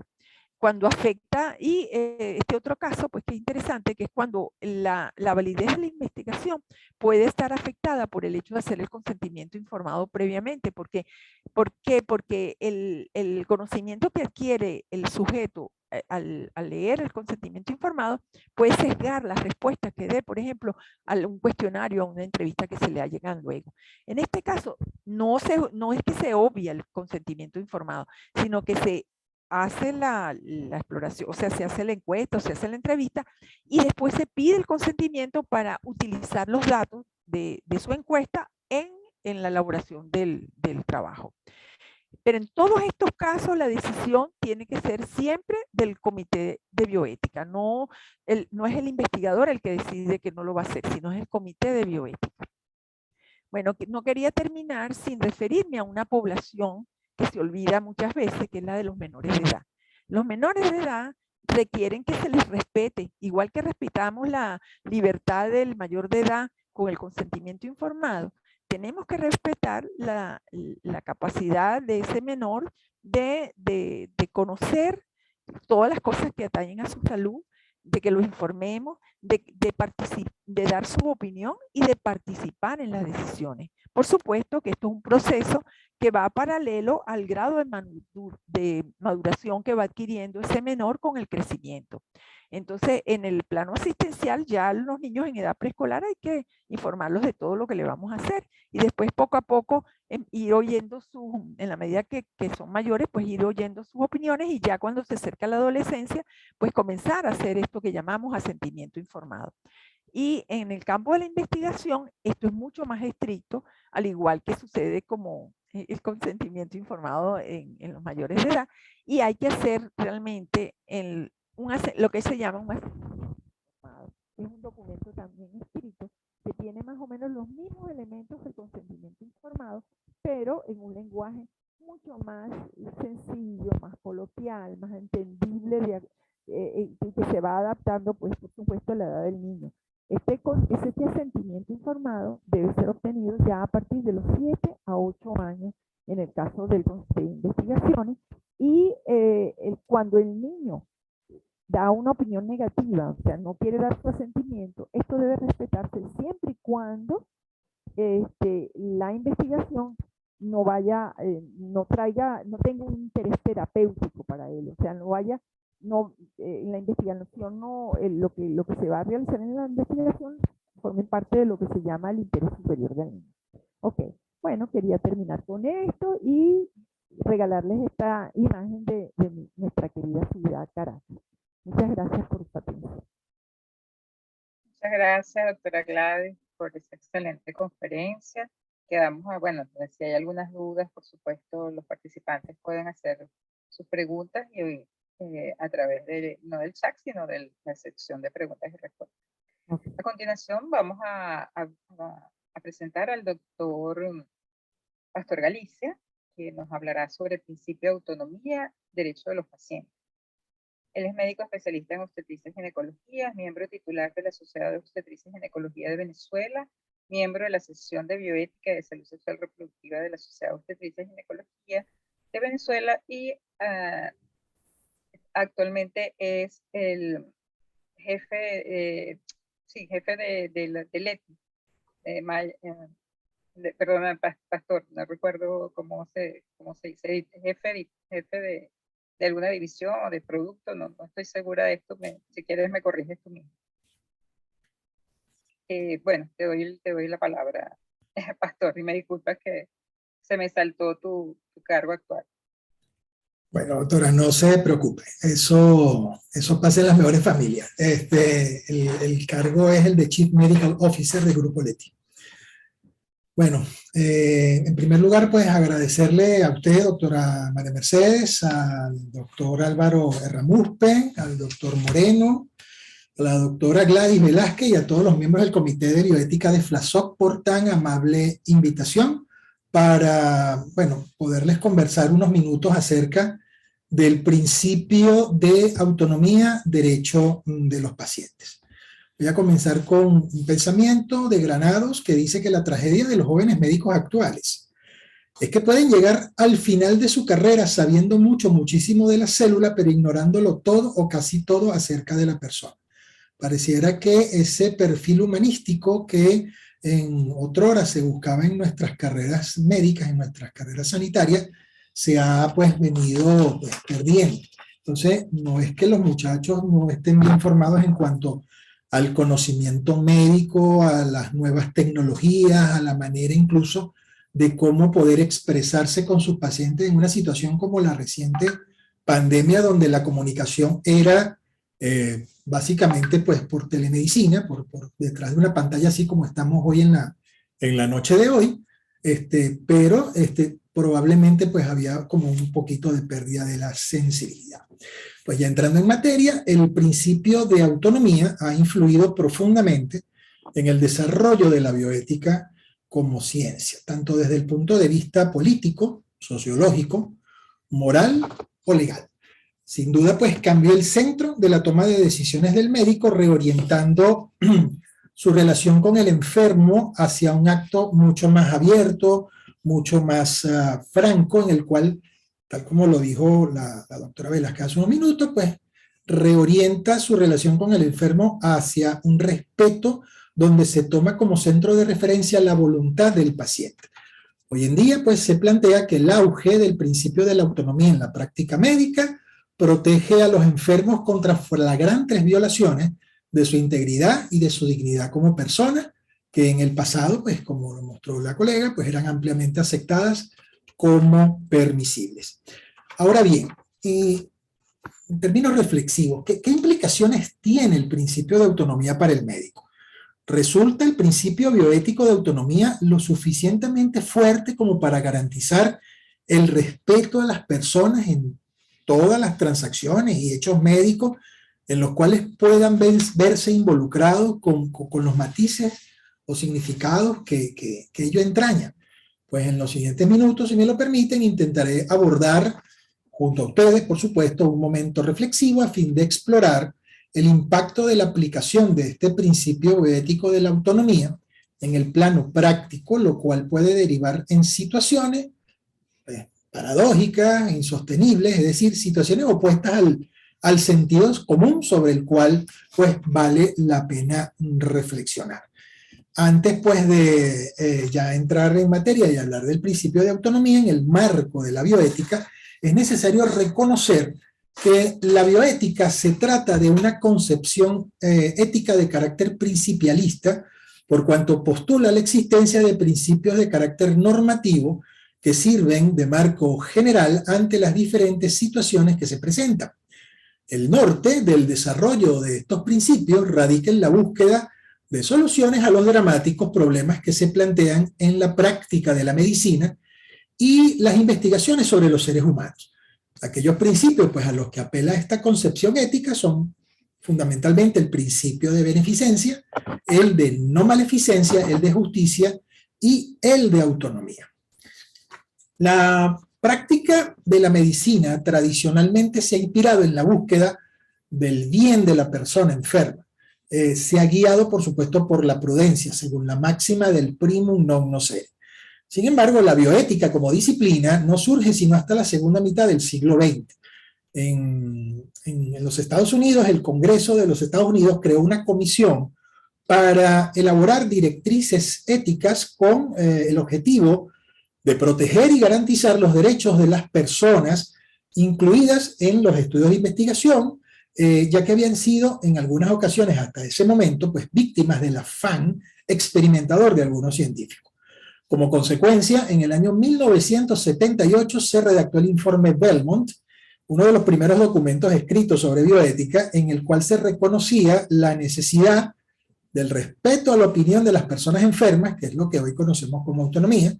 Cuando afecta, y este otro caso, pues que es interesante, que es cuando la validez de la investigación puede estar afectada por el hecho de hacer el consentimiento informado previamente. ¿Por qué? Porque el conocimiento que adquiere el sujeto al leer el consentimiento informado puede sesgar las respuestas que dé, por ejemplo, a un cuestionario, a una entrevista que se le llegan luego. En este caso, no es que se obvia el consentimiento informado, sino que se hace la exploración, o sea, se hace la encuesta, o se hace la entrevista, y después se pide el consentimiento para utilizar los datos de su encuesta en la elaboración del trabajo. Pero en todos estos casos la decisión tiene que ser siempre del comité de bioética. No es el investigador el que decide que no lo va a hacer, sino es el comité de bioética. Bueno, no quería terminar sin referirme a una población que se olvida muchas veces, que es la de los menores de edad. Los menores de edad requieren que se les respete, igual que respetamos la libertad del mayor de edad con el consentimiento informado. Tenemos que respetar la capacidad de ese menor de conocer todas las cosas que atañen a su salud, de que los informemos, de dar su opinión y de participar en las decisiones. Por supuesto que esto es un proceso que va paralelo al grado de maduración que va adquiriendo ese menor con el crecimiento. Entonces, en el plano asistencial, ya los niños en edad preescolar hay que informarlos de todo lo que le vamos a hacer, y después poco a poco ir oyendo en la medida que son mayores, pues ir oyendo sus opiniones, y ya cuando se acerca la adolescencia, pues comenzar a hacer esto que llamamos asentimiento informado. Y en el campo de la investigación, esto es mucho más estricto, al igual que sucede como el consentimiento informado en los mayores de edad, y hay que hacer realmente lo que se llama un asentimiento informado. Es un documento también escrito que tiene más o menos los mismos elementos del consentimiento informado, pero en un lenguaje mucho más sencillo, más coloquial, más entendible, que se va adaptando, pues, por supuesto, a la edad del niño. Este asentimiento informado debe ser obtenido ya a partir de los 7 a 8 años en el caso de investigaciones, y cuando el niño da una opinión negativa, o sea, no quiere dar su asentimiento, esto debe respetarse siempre y cuando la investigación no tenga un interés terapéutico para él, o sea, en la investigación lo que se va a realizar en la investigación forme parte de lo que se llama el interés superior del niño. Ok, bueno, quería terminar con esto y regalarles esta imagen de nuestra querida ciudad Caracas. Muchas gracias por su atención. Muchas gracias, doctora Gladys, por esa excelente conferencia. Quedamos, bueno, si hay algunas dudas, por supuesto, los participantes pueden hacer sus preguntas y a través no del chat, sino de la sección de preguntas y respuestas. Okay. A continuación, vamos a presentar al doctor Pastor Galicia, que nos hablará sobre el principio de autonomía, derecho de los pacientes. Él es médico especialista en obstetricia y ginecología, miembro titular de la Sociedad de Obstetricia y Ginecología de Venezuela, miembro de la Sección de Bioética y de Salud Sexual Reproductiva de la Sociedad de Obstetricia y Ginecología de Venezuela y actualmente es el jefe, jefe de LETI. Perdón, pastor, no recuerdo cómo se dice, jefe de alguna división o de producto, no estoy segura de esto, si quieres me corriges tú mismo. Bueno, te doy la palabra, pastor, y me disculpas que se me saltó tu cargo actual. Bueno, doctora, no se preocupe, eso pasa en las mejores familias. El cargo es el de Chief Medical Officer del Grupo LETI. Bueno, en primer lugar, pues agradecerle a usted, doctora María Mercedes, al doctor Álvaro Erramuspe, al doctor Moreno, a la doctora Gladys Velázquez y a todos los miembros del Comité de Bioética de FLASOC por tan amable invitación para, bueno, poderles conversar unos minutos acerca del principio de autonomía, derecho de los pacientes. Voy a comenzar con un pensamiento de Granados que dice que la tragedia de los jóvenes médicos actuales es que pueden llegar al final de su carrera sabiendo muchísimo de la célula, pero ignorándolo todo o casi todo acerca de la persona. Pareciera que ese perfil humanístico que en otrora se buscaba en nuestras carreras médicas, en nuestras carreras sanitarias, se ha pues venido pues, perdiendo. Entonces, no es que los muchachos no estén bien formados en cuanto al conocimiento médico, a las nuevas tecnologías, a la manera incluso de cómo poder expresarse con sus pacientes en una situación como la reciente pandemia, donde la comunicación era básicamente pues por telemedicina, por detrás de una pantalla así como estamos hoy en la noche de hoy, pero probablemente pues había como un poquito de pérdida de la sensibilidad. Pues ya entrando en materia, el principio de autonomía ha influido profundamente en el desarrollo de la bioética como ciencia, tanto desde el punto de vista político, sociológico, moral o legal. Sin duda, pues cambió el centro de la toma de decisiones del médico, reorientando su relación con el enfermo hacia un acto mucho más abierto, mucho más franco, en el cual, tal como lo dijo la doctora Velázquez hace unos minutos, pues reorienta su relación con el enfermo hacia un respeto donde se toma como centro de referencia la voluntad del paciente. Hoy en día, pues se plantea que el auge del principio de la autonomía en la práctica médica protege a los enfermos contra flagrantes violaciones de su integridad y de su dignidad como persona, que en el pasado, pues como lo mostró la colega, pues eran ampliamente aceptadas como permisibles. Ahora bien, en términos reflexivos, ¿qué implicaciones tiene el principio de autonomía para el médico? ¿Resulta el principio bioético de autonomía lo suficientemente fuerte como para garantizar el respeto a las personas en todas las transacciones y hechos médicos en los cuales puedan verse involucrados con los matices o significados que ello entraña? Pues en los siguientes minutos, si me lo permiten, intentaré abordar junto a ustedes, por supuesto, un momento reflexivo a fin de explorar el impacto de la aplicación de este principio bioético de la autonomía en el plano práctico, lo cual puede derivar en situaciones paradójicas, insostenibles, es decir, situaciones opuestas al sentido común sobre el cual pues vale la pena reflexionar. Antes pues de ya entrar en materia y hablar del principio de autonomía en el marco de la bioética, es necesario reconocer que la bioética se trata de una concepción ética de carácter principialista, por cuanto postula la existencia de principios de carácter normativo que sirven de marco general ante las diferentes situaciones que se presentan. El norte del desarrollo de estos principios radica en la búsqueda de soluciones a los dramáticos problemas que se plantean en la práctica de la medicina y las investigaciones sobre los seres humanos. Aquellos principios pues, a los que apela esta concepción ética son fundamentalmente el principio de beneficencia, el de no maleficencia, el de justicia y el de autonomía. La práctica de la medicina tradicionalmente se ha inspirado en la búsqueda del bien de la persona enferma. Se ha guiado, por supuesto, por la prudencia, según la máxima del primum non nocere. Sin embargo, la bioética como disciplina no surge sino hasta la segunda mitad del siglo XX. En los Estados Unidos, el Congreso de los Estados Unidos creó una comisión para elaborar directrices éticas con el objetivo de proteger y garantizar los derechos de las personas incluidas en los estudios de investigación, ya que habían sido en algunas ocasiones hasta ese momento pues, víctimas del afán experimentador de algunos científicos. Como consecuencia, en el año 1978 se redactó el informe Belmont, uno de los primeros documentos escritos sobre bioética, en el cual se reconocía la necesidad del respeto a la opinión de las personas enfermas, que es lo que hoy conocemos como autonomía,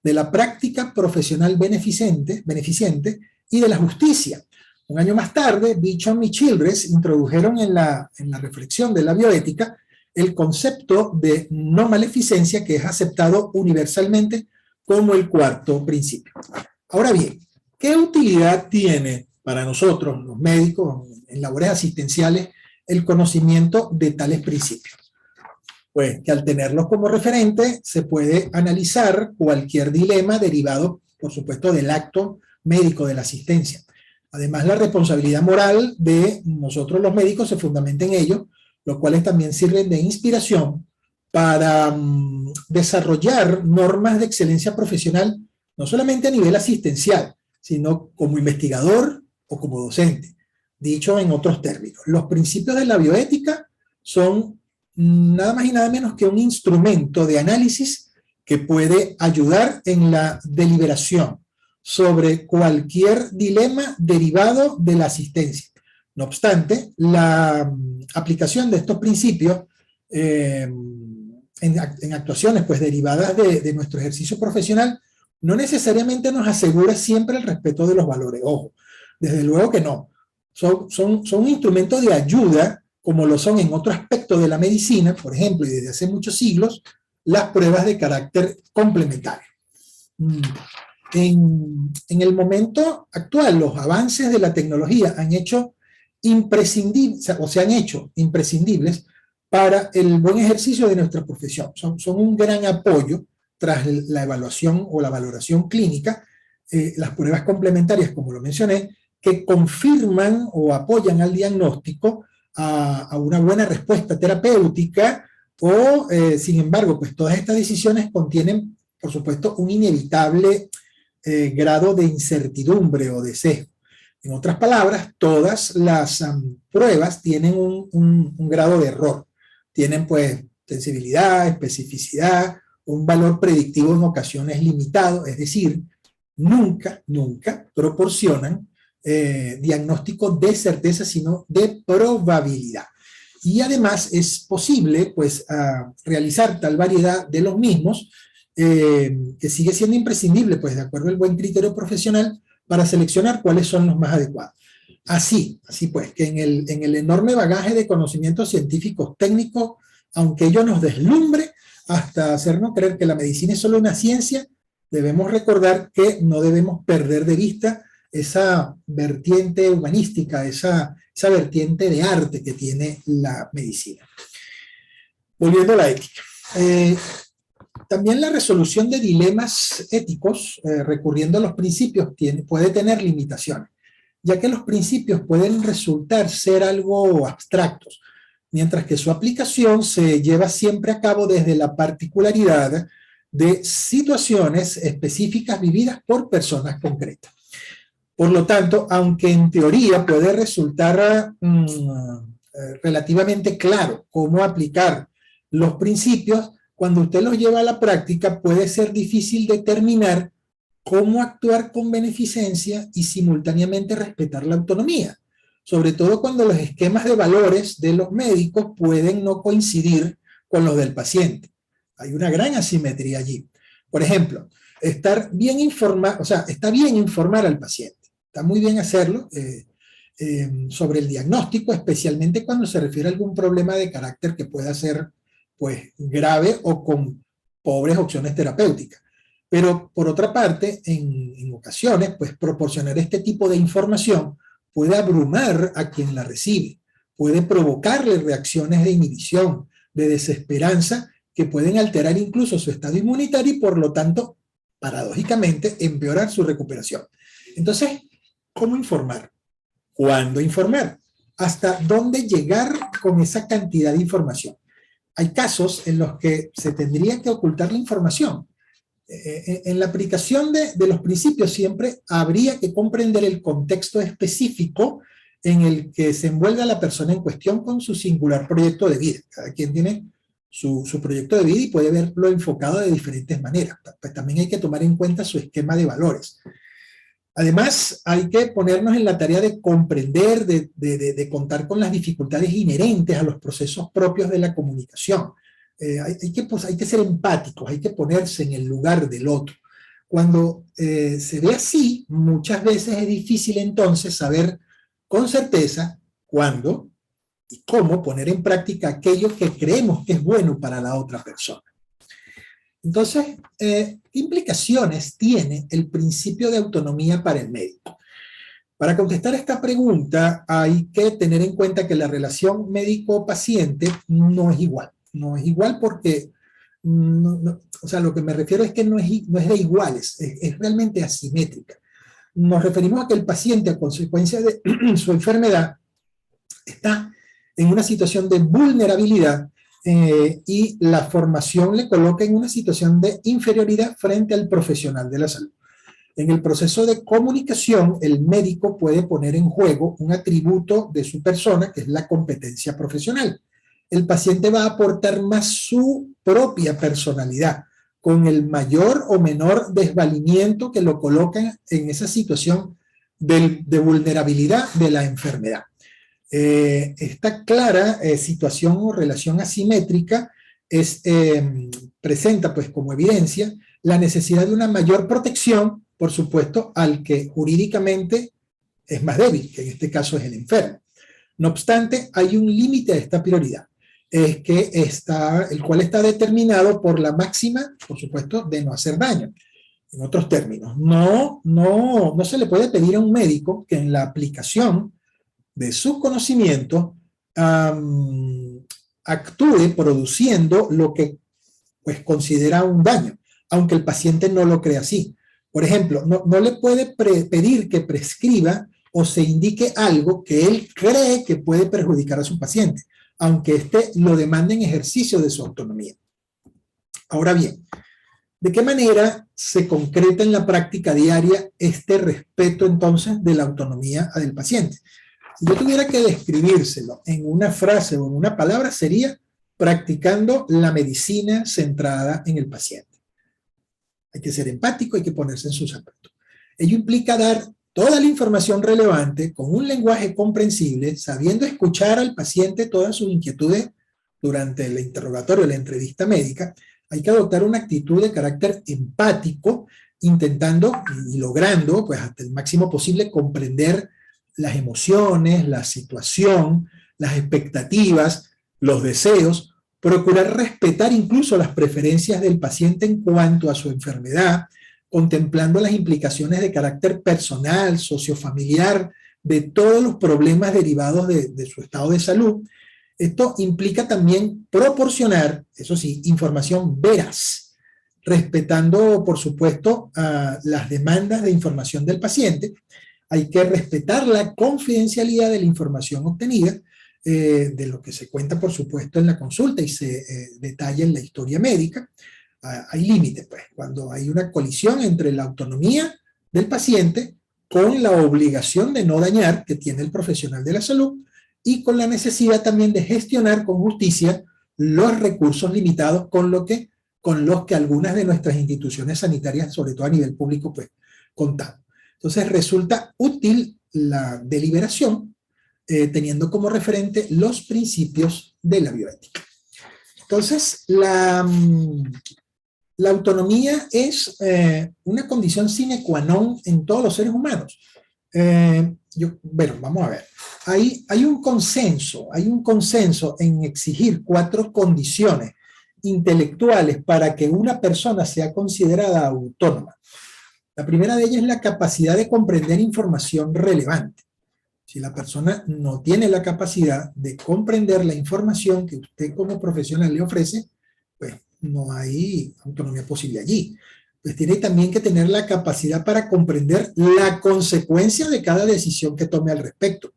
de la práctica profesional beneficiente y de la justicia. Un año más tarde, Beecham y Childress introdujeron en la reflexión de la bioética el concepto de no maleficencia, que es aceptado universalmente como el cuarto principio. Ahora bien, ¿qué utilidad tiene para nosotros, los médicos, en labores asistenciales, el conocimiento de tales principios? Pues que al tenerlos como referente se puede analizar cualquier dilema derivado, por supuesto, del acto médico de la asistencia. Además, la responsabilidad moral de nosotros los médicos se fundamenta en ello, los cuales también sirven de inspiración para desarrollar normas de excelencia profesional, no solamente a nivel asistencial, sino como investigador o como docente. Dicho en otros términos, los principios de la bioética son nada más y nada menos que un instrumento de análisis que puede ayudar en la deliberación sobre cualquier dilema derivado de la asistencia. No obstante, la aplicación de estos principios en actuaciones pues, derivadas de nuestro ejercicio profesional no necesariamente nos asegura siempre el respeto de los valores. Ojo, desde luego que no. Son un instrumento de ayuda, como lo son en otro aspecto de la medicina, por ejemplo, y desde hace muchos siglos, las pruebas de carácter complementario. En el momento actual, los avances de la tecnología han hecho imprescindibles, o se han hecho imprescindibles para el buen ejercicio de nuestra profesión. Son un gran apoyo tras la evaluación o la valoración clínica, las pruebas complementarias, como lo mencioné, que confirman o apoyan al diagnóstico a una buena respuesta terapéutica o, sin embargo, pues todas estas decisiones contienen, por supuesto, un inevitable grado de incertidumbre o de sesgo. En otras palabras, todas las pruebas tienen un grado de error. Tienen, pues, sensibilidad, especificidad, un valor predictivo en ocasiones limitado, es decir, nunca proporcionan diagnóstico de certeza, sino de probabilidad. Y además es posible, pues, realizar tal variedad de los mismos que sigue siendo imprescindible, pues, de acuerdo al buen criterio profesional para seleccionar cuáles son los más adecuados. Así pues, que en el enorme bagaje de conocimientos científicos técnicos, aunque ello nos deslumbre hasta hacernos creer que la medicina es solo una ciencia, debemos recordar que no debemos perder de vista esa vertiente humanística, esa vertiente de arte que tiene la medicina. Volviendo a la ética. También la resolución de dilemas éticos, recurriendo a los principios, puede tener limitaciones, ya que los principios pueden resultar ser algo abstractos, mientras que su aplicación se lleva siempre a cabo desde la particularidad de situaciones específicas vividas por personas concretas. Por lo tanto, aunque en teoría puede resultar relativamente claro cómo aplicar los principios, cuando usted los lleva a la práctica puede ser difícil determinar cómo actuar con beneficencia y simultáneamente respetar la autonomía, sobre todo cuando los esquemas de valores de los médicos pueden no coincidir con los del paciente. Hay una gran asimetría allí. Por ejemplo, está bien informar al paciente. Está muy bien hacerlo sobre el diagnóstico, especialmente cuando se refiere a algún problema de carácter que pueda ser, pues, grave o con pobres opciones terapéuticas. Pero por otra parte, en ocasiones, pues proporcionar este tipo de información puede abrumar a quien la recibe, puede provocarle reacciones de inhibición, de desesperanza, que pueden alterar incluso su estado inmunitario y por lo tanto, paradójicamente, empeorar su recuperación. Entonces, ¿cómo informar? ¿Cuándo informar? ¿Hasta dónde llegar con esa cantidad de información? Hay casos en los que se tendría que ocultar la información. En la aplicación de los principios siempre habría que comprender el contexto específico en el que se envuelve a la persona en cuestión con su singular proyecto de vida. Cada quien tiene su proyecto de vida y puede verlo enfocado de diferentes maneras. Pues también hay que tomar en cuenta su esquema de valores. Además, hay que ponernos en la tarea de comprender, de contar con las dificultades inherentes a los procesos propios de la comunicación. Hay que ser empáticos, hay que ponerse en el lugar del otro. Cuando se ve así, muchas veces es difícil entonces saber con certeza cuándo y cómo poner en práctica aquello que creemos que es bueno para la otra persona. Entonces, ¿qué implicaciones tiene el principio de autonomía para el médico? Para contestar esta pregunta hay que tener en cuenta que la relación médico-paciente no es igual. No es igual porque, o sea, lo que me refiero es que no es de iguales, es realmente asimétrica. Nos referimos a que el paciente, a consecuencia de su enfermedad, está en una situación de vulnerabilidad y la formación le coloca en una situación de inferioridad frente al profesional de la salud. En el proceso de comunicación, el médico puede poner en juego un atributo de su persona, que es la competencia profesional. El paciente va a aportar más su propia personalidad, con el mayor o menor desvalimiento que lo coloca en esa situación de vulnerabilidad de la enfermedad. Esta clara situación o relación asimétrica presenta pues como evidencia la necesidad de una mayor protección, por supuesto, al que jurídicamente es más débil, que en este caso es el enfermo. No obstante, hay un límite a esta prioridad, el cual está determinado por la máxima, por supuesto, de no hacer daño. En otros términos, no se le puede pedir a un médico que en la aplicación de su conocimiento actúe produciendo lo que pues considera un daño, aunque el paciente no lo cree así. Por ejemplo, no le puede pedir que prescriba o se indique algo que él cree que puede perjudicar a su paciente, aunque éste lo demande en ejercicio de su autonomía. Ahora bien, ¿de qué manera se concreta en la práctica diaria este respeto entonces de la autonomía del paciente? Si yo tuviera que describírselo en una frase o en una palabra, sería practicando la medicina centrada en el paciente. Hay que ser empático, hay que ponerse en sus zapatos. Ello implica dar toda la información relevante con un lenguaje comprensible, sabiendo escuchar al paciente todas sus inquietudes durante el interrogatorio, la entrevista médica. Hay que adoptar una actitud de carácter empático, intentando y logrando, pues hasta el máximo posible, comprender las emociones, la situación, las expectativas, los deseos, procurar respetar incluso las preferencias del paciente en cuanto a su enfermedad, contemplando las implicaciones de carácter personal, sociofamiliar, de todos los problemas derivados de su estado de salud. Esto implica también proporcionar, eso sí, información veraz, respetando, por supuesto, las demandas de información del paciente. Hay que respetar la confidencialidad de la información obtenida, de lo que se cuenta, por supuesto, en la consulta y se detalla en la historia médica. Hay límites, pues, cuando hay una colisión entre la autonomía del paciente con la obligación de no dañar que tiene el profesional de la salud y con la necesidad también de gestionar con justicia los recursos limitados con los que algunas de nuestras instituciones sanitarias, sobre todo a nivel público, pues, contamos. Entonces resulta útil la deliberación teniendo como referente los principios de la bioética. Entonces, la autonomía es una condición sine qua non en todos los seres humanos. Bueno, vamos a ver. Hay un consenso en exigir 4 condiciones intelectuales para que una persona sea considerada autónoma. La primera de ellas es la capacidad de comprender información relevante. Si la persona no tiene la capacidad de comprender la información que usted como profesional le ofrece, pues no hay autonomía posible allí. Pues tiene también que tener la capacidad para comprender la consecuencia de cada decisión que tome al respecto,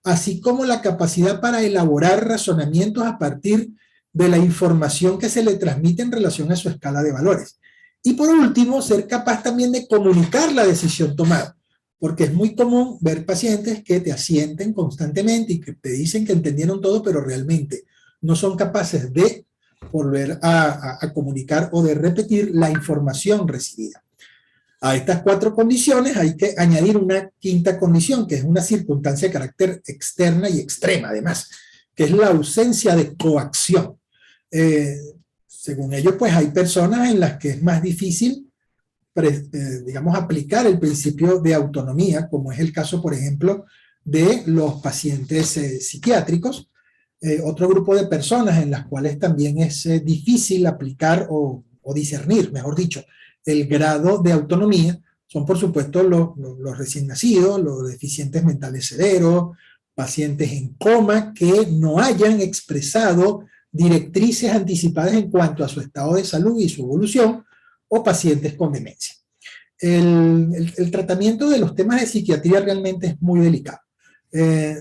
así como la capacidad para elaborar razonamientos a partir de la información que se le transmite en relación a su escala de valores. Y por último, ser capaz también de comunicar la decisión tomada, porque es muy común ver pacientes que te asienten constantemente y que te dicen que entendieron todo, pero realmente no son capaces de volver a comunicar o de repetir la información recibida. A estas 4 condiciones hay que añadir una quinta condición, que es una circunstancia de carácter externa y extrema, además, que es la ausencia de coacción. Según ellos, pues hay personas en las que es más difícil, digamos, aplicar el principio de autonomía, como es el caso, por ejemplo, de los pacientes psiquiátricos. Otro grupo de personas en las cuales también es difícil aplicar o discernir, mejor dicho, el grado de autonomía, son por supuesto los recién nacidos, los deficientes mentales severos, pacientes en coma que no hayan expresado directrices anticipadas en cuanto a su estado de salud y su evolución, o pacientes con demencia. El tratamiento de los temas de psiquiatría realmente es muy delicado.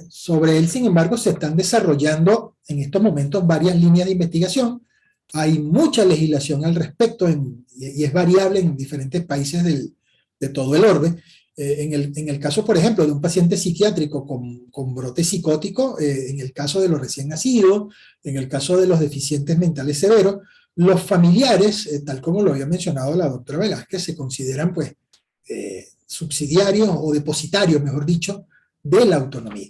Sobre él, sin embargo, se están desarrollando en estos momentos varias líneas de investigación. Hay mucha legislación al respecto y es variable en diferentes países de todo el orbe. En el caso, por ejemplo, de un paciente psiquiátrico con brote psicótico, en el caso de los recién nacidos, en el caso de los deficientes mentales severos, los familiares, tal como lo había mencionado la doctora Velázquez, se consideran pues subsidiarios o depositarios, mejor dicho, de la autonomía.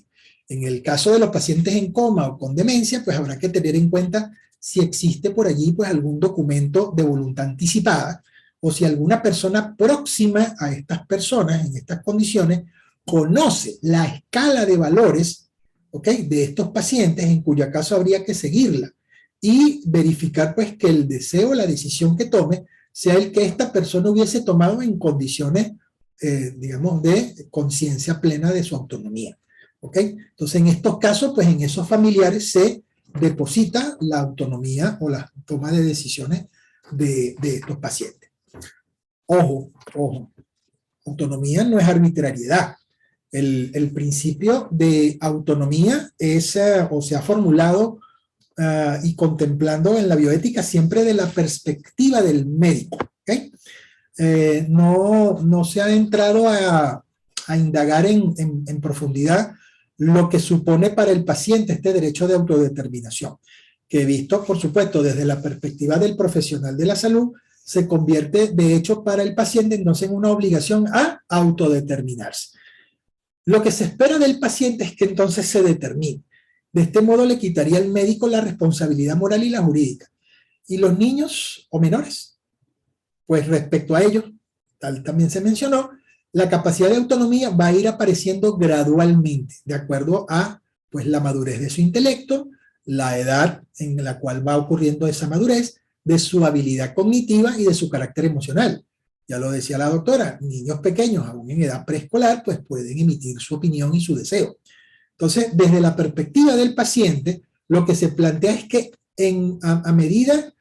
En el caso de los pacientes en coma o con demencia, pues habrá que tener en cuenta si existe por allí pues algún documento de voluntad anticipada, o si alguna persona próxima a estas personas en estas condiciones conoce la escala de valores, ¿okay?, de estos pacientes, en cuyo caso habría que seguirla y verificar pues que el deseo, la decisión que tome, sea el que esta persona hubiese tomado en condiciones, digamos, de conciencia plena de su autonomía. ¿Ok? Entonces, en estos casos, pues en esos familiares se deposita la autonomía o la toma de decisiones de estos pacientes. Ojo, ojo, autonomía no es arbitrariedad. El principio de autonomía es, o se ha formulado y contemplando en la bioética siempre de la perspectiva del médico. ¿Okay? No se ha entrado a indagar en profundidad lo que supone para el paciente este derecho de autodeterminación, que visto, por supuesto, desde la perspectiva del profesional de la salud, se convierte, de hecho, para el paciente entonces en una obligación a autodeterminarse. Lo que se espera del paciente es que entonces se determine. De este modo le quitaría al médico la responsabilidad moral y la jurídica. ¿Y los niños o menores? Pues respecto a ellos, tal también se mencionó, la capacidad de autonomía va a ir apareciendo gradualmente, de acuerdo a pues, la madurez de su intelecto, la edad en la cual va ocurriendo esa madurez, de su habilidad cognitiva y de su carácter emocional. Ya lo decía la doctora, niños pequeños, aún en edad preescolar, pues pueden emitir su opinión y su deseo. Entonces, desde la perspectiva del paciente, lo que se plantea es que en la medida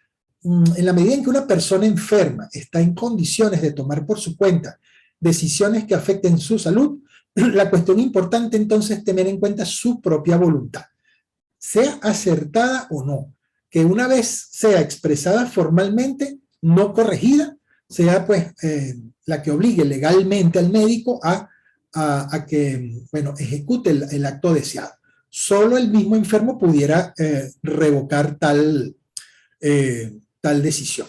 en que una persona enferma está en condiciones de tomar por su cuenta decisiones que afecten su salud, la cuestión importante entonces es tener en cuenta su propia voluntad, sea acertada o no, que una vez sea expresada formalmente, no corregida, sea pues la que obligue legalmente al médico a que, bueno, ejecute el acto deseado. Solo el mismo enfermo pudiera revocar tal decisión.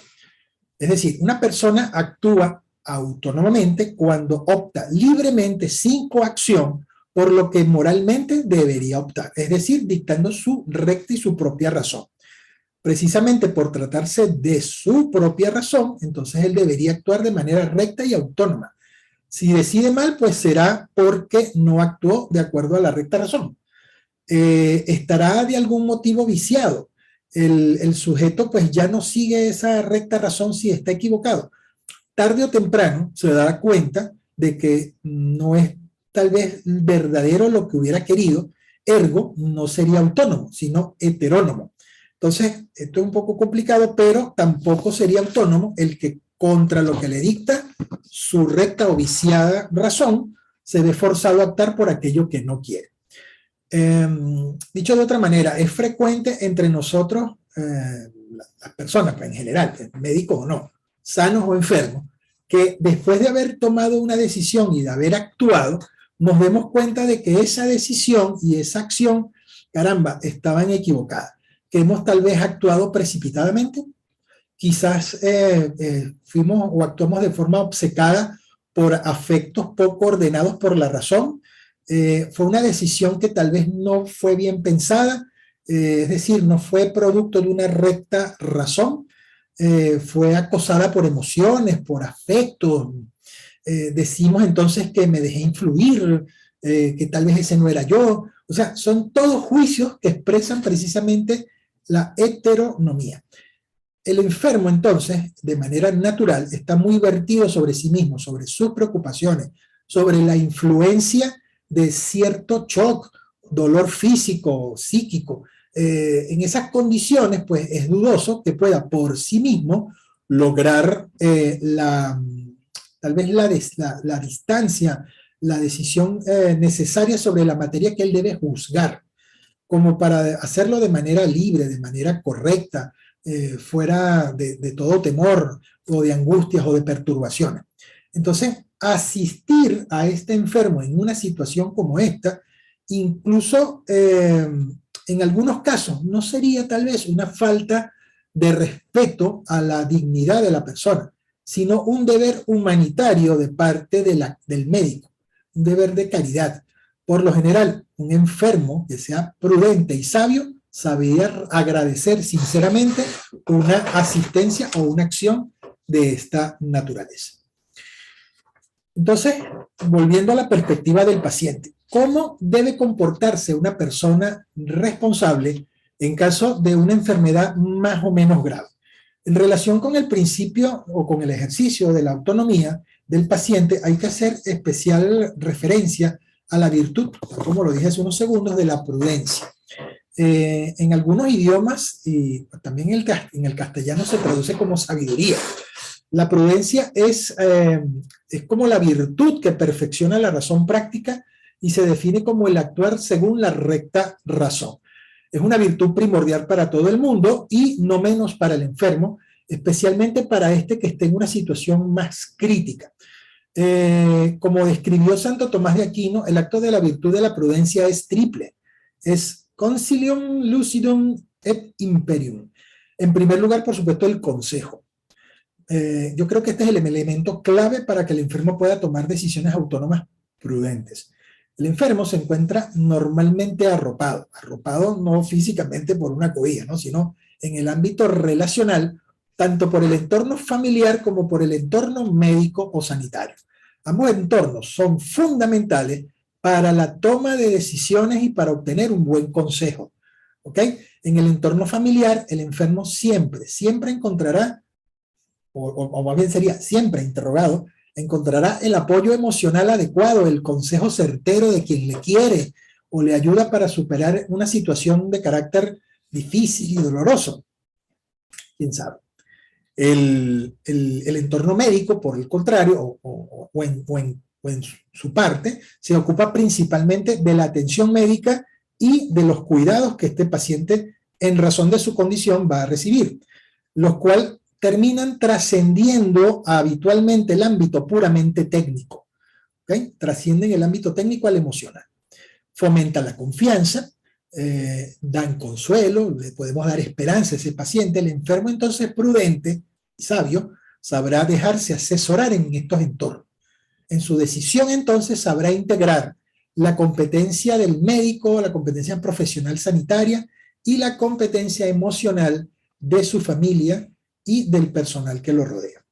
Es decir, una persona actúa autónomamente cuando opta libremente, sin coacción, por lo que moralmente debería optar, es decir, dictando su recta y su propia razón. Precisamente por tratarse de su propia razón, entonces él debería actuar de manera recta y autónoma. Si decide mal, pues será porque no actuó de acuerdo a la recta razón. Estará de algún motivo viciado el sujeto pues ya no sigue esa recta razón si está equivocado. Tarde o temprano se dará cuenta de que no es tal vez verdadero lo que hubiera querido, ergo no sería autónomo, sino heterónomo. Entonces, esto es un poco complicado, pero tampoco sería autónomo el que contra lo que le dicta su recta o viciada razón se ve forzado a optar por aquello que no quiere. Dicho de otra manera, es frecuente entre nosotros, las personas en general, médicos o no, sanos o enfermos, que después de haber tomado una decisión y de haber actuado, nos demos cuenta de que esa decisión y esa acción, caramba, estaban equivocadas, que hemos tal vez actuado precipitadamente, quizás fuimos o actuamos de forma obcecada por afectos poco ordenados por la razón, fue una decisión que tal vez no fue bien pensada, es decir, no fue producto de una recta razón, fue acosada por emociones, por afectos, decimos entonces que me dejé influir, que tal vez ese no era yo, o sea, son todos juicios que expresan precisamente la heteronomía. El enfermo entonces, de manera natural, está muy vertido sobre sí mismo, sobre sus preocupaciones, sobre la influencia de cierto shock, dolor físico, psíquico. En esas condiciones, pues es dudoso que pueda por sí mismo lograr tal vez la distancia, la decisión necesaria sobre la materia que él debe juzgar, como para hacerlo de manera libre, de manera correcta, fuera de todo temor o de angustias o de perturbaciones. Entonces, asistir a este enfermo en una situación como esta, incluso en algunos casos, no sería tal vez una falta de respeto a la dignidad de la persona, sino un deber humanitario de parte del médico, un deber de caridad. Por lo general, un enfermo que sea prudente y sabio sabría agradecer sinceramente una asistencia o una acción de esta naturaleza. Entonces, volviendo a la perspectiva del paciente, ¿cómo debe comportarse una persona responsable en caso de una enfermedad más o menos grave? En relación con el principio o con el ejercicio de la autonomía del paciente, hay que hacer especial referencia a la virtud, como lo dije hace unos segundos, de la prudencia. En algunos idiomas, y también en el castellano se traduce como sabiduría. La prudencia es como la virtud que perfecciona la razón práctica y se define como el actuar según la recta razón. Es una virtud primordial para todo el mundo y no menos para el enfermo, especialmente para este que esté en una situación más crítica. Como describió Santo Tomás de Aquino, el acto de la virtud de la prudencia es triple. Es consilium, lucidum et imperium. En primer lugar, por supuesto, el consejo. Yo creo que este es el elemento clave para que el enfermo pueda tomar decisiones autónomas prudentes. El enfermo se encuentra normalmente arropado no físicamente por una cobija, ¿no? Sino en el ámbito relacional, tanto por el entorno familiar como por el entorno médico o sanitario. Ambos entornos son fundamentales para la toma de decisiones y para obtener un buen consejo. ¿Ok? En el entorno familiar, el enfermo siempre encontrará, o más bien sería siempre interrogado, encontrará el apoyo emocional adecuado, el consejo certero de quien le quiere o le ayuda para superar una situación de carácter difícil y doloroso. ¿Quién sabe? El entorno médico, por el contrario, o en su parte, se ocupa principalmente de la atención médica y de los cuidados que este paciente, en razón de su condición, va a recibir, los cuales terminan trascendiendo habitualmente el ámbito puramente técnico. ¿Okay? Trascienden el ámbito técnico al emocional. Fomenta la confianza, dan consuelo, le podemos dar esperanza a ese paciente. El enfermo entonces prudente y sabio sabrá dejarse asesorar en estos entornos. En su decisión entonces sabrá integrar la competencia del médico, la competencia profesional sanitaria y la competencia emocional de su familia y del personal que lo rodea.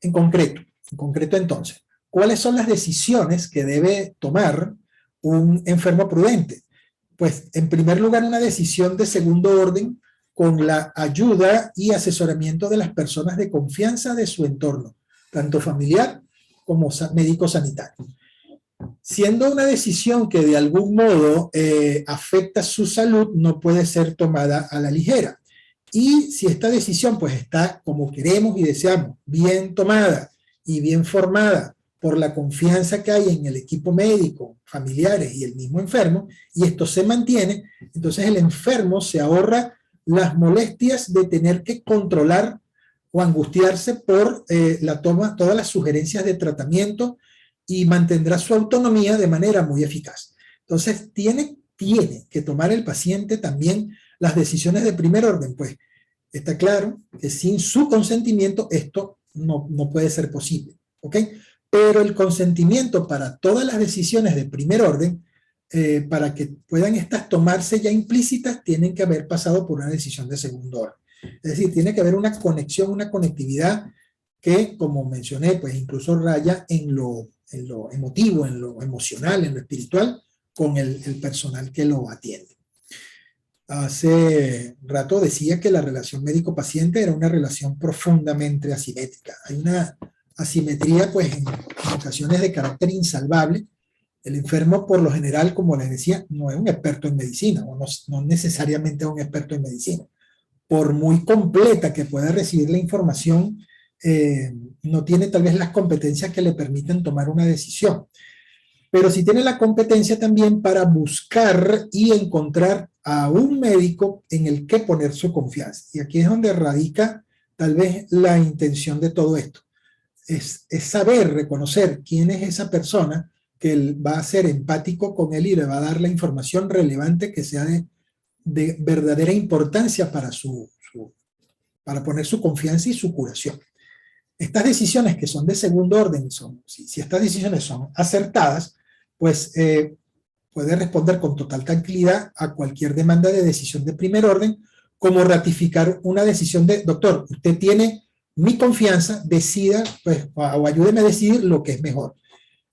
En concreto entonces, ¿cuáles son las decisiones que debe tomar un enfermo prudente? Pues en primer lugar una decisión de segundo orden con la ayuda y asesoramiento de las personas de confianza de su entorno, tanto familiar como médico sanitario. Siendo una decisión que de algún modo afecta su salud, no puede ser tomada a la ligera. Y si esta decisión pues está como queremos y deseamos, bien tomada y bien formada por la confianza que hay en el equipo médico, familiares y el mismo enfermo, y esto se mantiene, entonces el enfermo se ahorra las molestias de tener que controlar o angustiarse por todas las sugerencias de tratamiento, y mantendrá su autonomía de manera muy eficaz. Entonces, tiene que tomar el paciente también las decisiones de primer orden, pues está claro que sin su consentimiento esto no puede ser posible, ¿ok? Pero el consentimiento para todas las decisiones de primer orden, para que puedan estas tomarse ya implícitas, tienen que haber pasado por una decisión de segundo orden. Es decir, tiene que haber una conexión, una conectividad que, como mencioné, pues incluso raya en lo emotivo, en lo emocional, en lo espiritual, con el personal que lo atiende. Hace rato decía que la relación médico-paciente era una relación profundamente asimétrica. Hay una asimetría, pues, en ocasiones de carácter insalvable. El enfermo, por lo general, como les decía, no es un experto en medicina, o no necesariamente es un experto en medicina. Por muy completa que pueda recibir la información, no tiene tal vez las competencias que le permiten tomar una decisión. Pero sí tiene la competencia también para buscar y encontrar a un médico en el que poner su confianza. Y aquí es donde radica tal vez la intención de todo esto. Es saber reconocer quién es esa persona que va a ser empático con él y le va a dar la información relevante que sea de verdadera importancia para poner su confianza y su curación. Estas decisiones que son de segundo orden, si estas decisiones son acertadas, pues puede responder con total tranquilidad a cualquier demanda de decisión de primer orden, como ratificar una decisión de, doctor, usted tiene mi confianza, decida, pues, o ayúdeme a decidir lo que es mejor.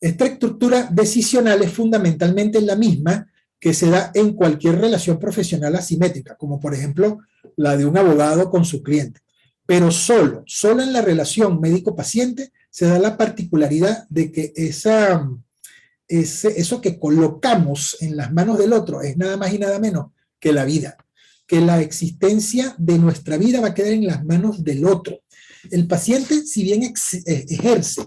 Esta estructura decisional es fundamentalmente la misma que se da en cualquier relación profesional asimétrica, como por ejemplo la de un abogado con su cliente. Pero solo en la relación médico-paciente se da la particularidad de que eso que colocamos en las manos del otro es nada más y nada menos que la vida, que la existencia de nuestra vida va a quedar en las manos del otro. El paciente, si bien ejerce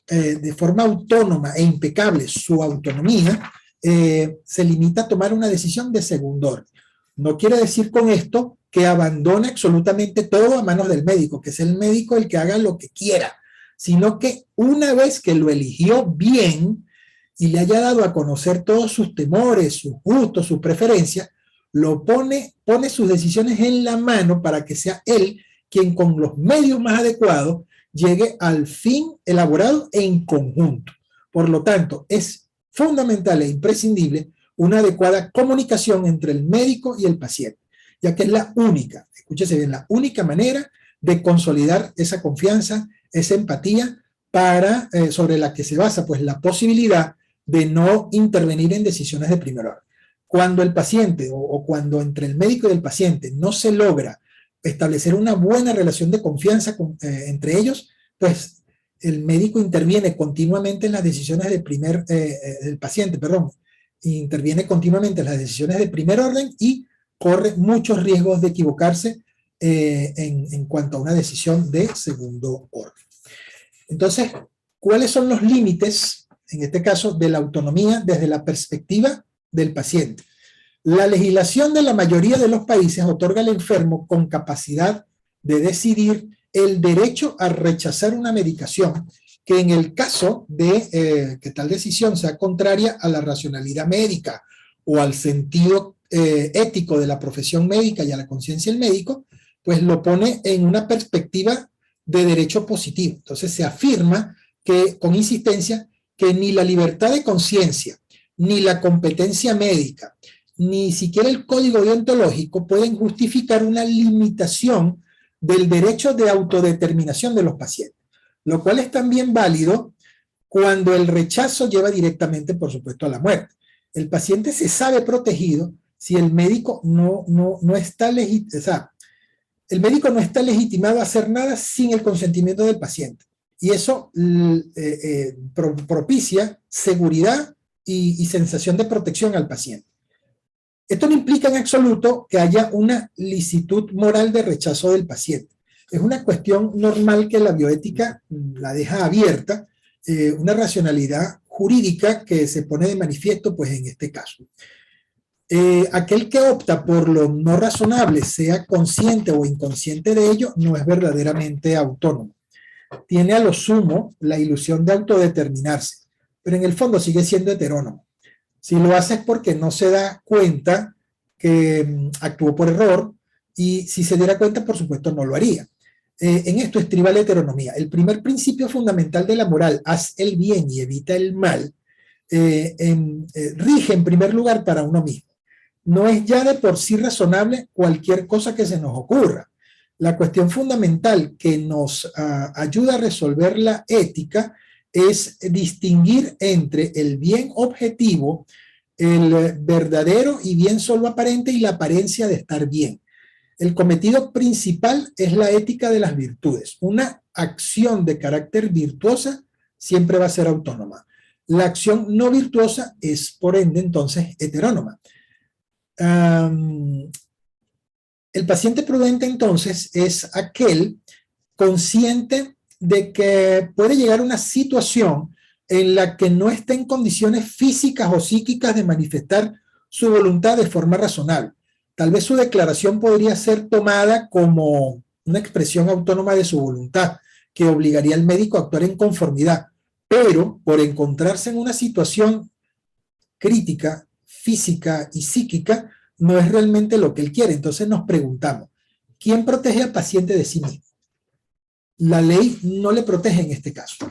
de forma autónoma e impecable su autonomía, se limita a tomar una decisión de segundo orden. No quiere decir con esto que abandone absolutamente todo a manos del médico, que es el médico el que haga lo que quiera, sino que una vez que lo eligió bien y le haya dado a conocer todos sus temores, sus gustos, sus preferencias, pone sus decisiones en la mano para que sea él quien con los medios más adecuados llegue al fin elaborado en conjunto. Por lo tanto, es fundamental e imprescindible una adecuada comunicación entre el médico y el paciente, ya que es la única, escúchese bien, la única manera de consolidar esa confianza, esa empatía sobre la que se basa pues la posibilidad de no intervenir en decisiones de primer orden. Cuando el paciente o cuando entre el médico y el paciente no se logra establecer una buena relación de confianza entre ellos, pues el médico interviene continuamente en las decisiones del paciente, interviene continuamente en las decisiones de primer orden y corre muchos riesgos de equivocarse en cuanto a una decisión de segundo orden. Entonces, ¿cuáles son los límites, en este caso, de la autonomía desde la perspectiva del paciente? La legislación de la mayoría de los países otorga al enfermo con capacidad de decidir el derecho a rechazar una medicación que en el caso de que tal decisión sea contraria a la racionalidad médica o al sentido ético de la profesión médica y a la conciencia del médico, pues lo pone en una perspectiva de derecho positivo. Entonces se afirma que, con insistencia, que ni la libertad de conciencia, ni la competencia médica, ni siquiera el código deontológico pueden justificar una limitación del derecho de autodeterminación de los pacientes, lo cual es también válido cuando el rechazo lleva directamente, por supuesto, a la muerte. El paciente se sabe protegido si el médico no está el médico no está legitimado a hacer nada sin el consentimiento del paciente. Y eso propicia seguridad y sensación de protección al paciente. Esto no implica en absoluto que haya una licitud moral de rechazo del paciente. Es una cuestión normal que la bioética la deja abierta, una racionalidad jurídica que se pone de manifiesto pues, en este caso. Aquel que opta por lo no razonable, sea consciente o inconsciente de ello, no es verdaderamente autónomo. Tiene a lo sumo la ilusión de autodeterminarse, pero en el fondo sigue siendo heterónomo. Si lo hace es porque no se da cuenta que actuó por error, y si se diera cuenta, por supuesto, no lo haría. En esto estriba la heteronomía. El primer principio fundamental de la moral, haz el bien y evita el mal, rige en primer lugar para uno mismo. No es ya de por sí razonable cualquier cosa que se nos ocurra. La cuestión fundamental que nos ayuda a resolver la ética es distinguir entre el bien objetivo, el verdadero y bien solo aparente y la apariencia de estar bien. El cometido principal es la ética de las virtudes. Una acción de carácter virtuosa siempre va a ser autónoma. La acción no virtuosa es, por ende, entonces, heterónoma. El paciente prudente, entonces, es aquel consciente de que puede llegar a una situación en la que no está en condiciones físicas o psíquicas de manifestar su voluntad de forma razonable. Tal vez su declaración podría ser tomada como una expresión autónoma de su voluntad, que obligaría al médico a actuar en conformidad, pero por encontrarse en una situación crítica, física y psíquica, no es realmente lo que él quiere. Entonces nos preguntamos, ¿quién protege al paciente de sí mismo? La ley no le protege en este caso.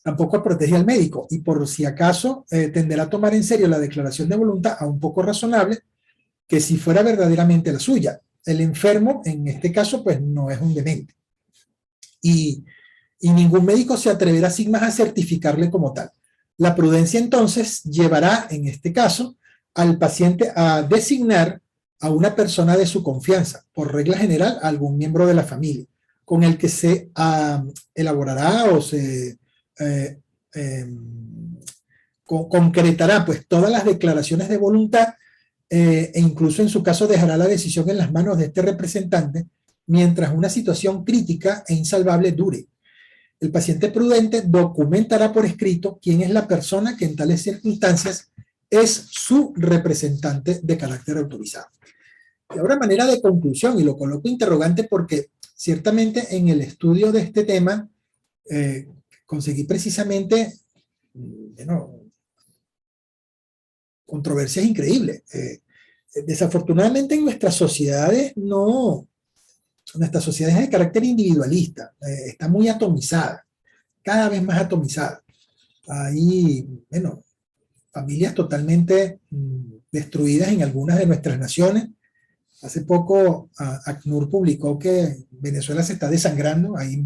Tampoco protege al médico, y por si acaso tenderá a tomar en serio la declaración de voluntad a un poco razonable que si fuera verdaderamente la suya. El enfermo, en este caso, pues no es un demente. Y ningún médico se atreverá sin más a certificarle como tal. La prudencia entonces llevará, en este caso, al paciente a designar a una persona de su confianza, por regla general a algún miembro de la familia, con el que se elaborará o se concretará pues todas las declaraciones de voluntad, e incluso en su caso dejará la decisión en las manos de este representante mientras una situación crítica e insalvable dure. El paciente prudente documentará por escrito quién es la persona que en tales circunstancias es su representante de carácter autorizado. Y ahora, manera de conclusión, y lo coloco interrogante porque ciertamente en el estudio de este tema conseguí precisamente controversias increíbles. Desafortunadamente en nuestras sociedades nuestras sociedades de carácter individualista, está muy atomizada, cada vez más atomizada. Hay, familias totalmente destruidas en algunas de nuestras naciones. Hace poco ACNUR publicó que Venezuela se está desangrando. Hay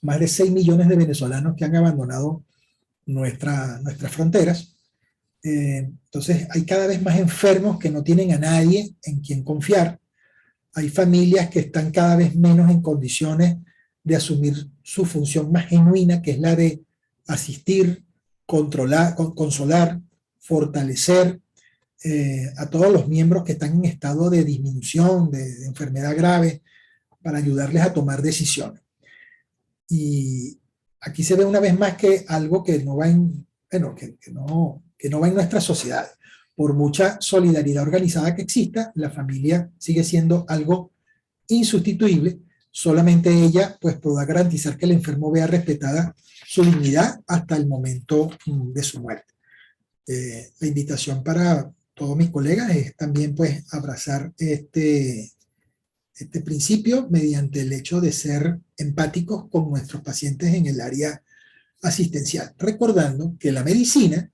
más de 6 millones de venezolanos que han abandonado nuestras fronteras. Entonces hay cada vez más enfermos que no tienen a nadie en quien confiar. Hay familias que están cada vez menos en condiciones de asumir su función más genuina, que es la de asistir, controlar, consolar, fortalecer a todos los miembros que están en estado de disminución, de enfermedad grave, para ayudarles a tomar decisiones. Y aquí se ve una vez más que algo que no va en, que no va en nuestra sociedad. Por mucha solidaridad organizada que exista, la familia sigue siendo algo insustituible. Solamente ella pues podrá garantizar que el enfermo vea respetada su dignidad hasta el momento de su muerte. La invitación para todos mis colegas es también pues abrazar este principio mediante el hecho de ser empáticos con nuestros pacientes en el área asistencial, recordando que la medicina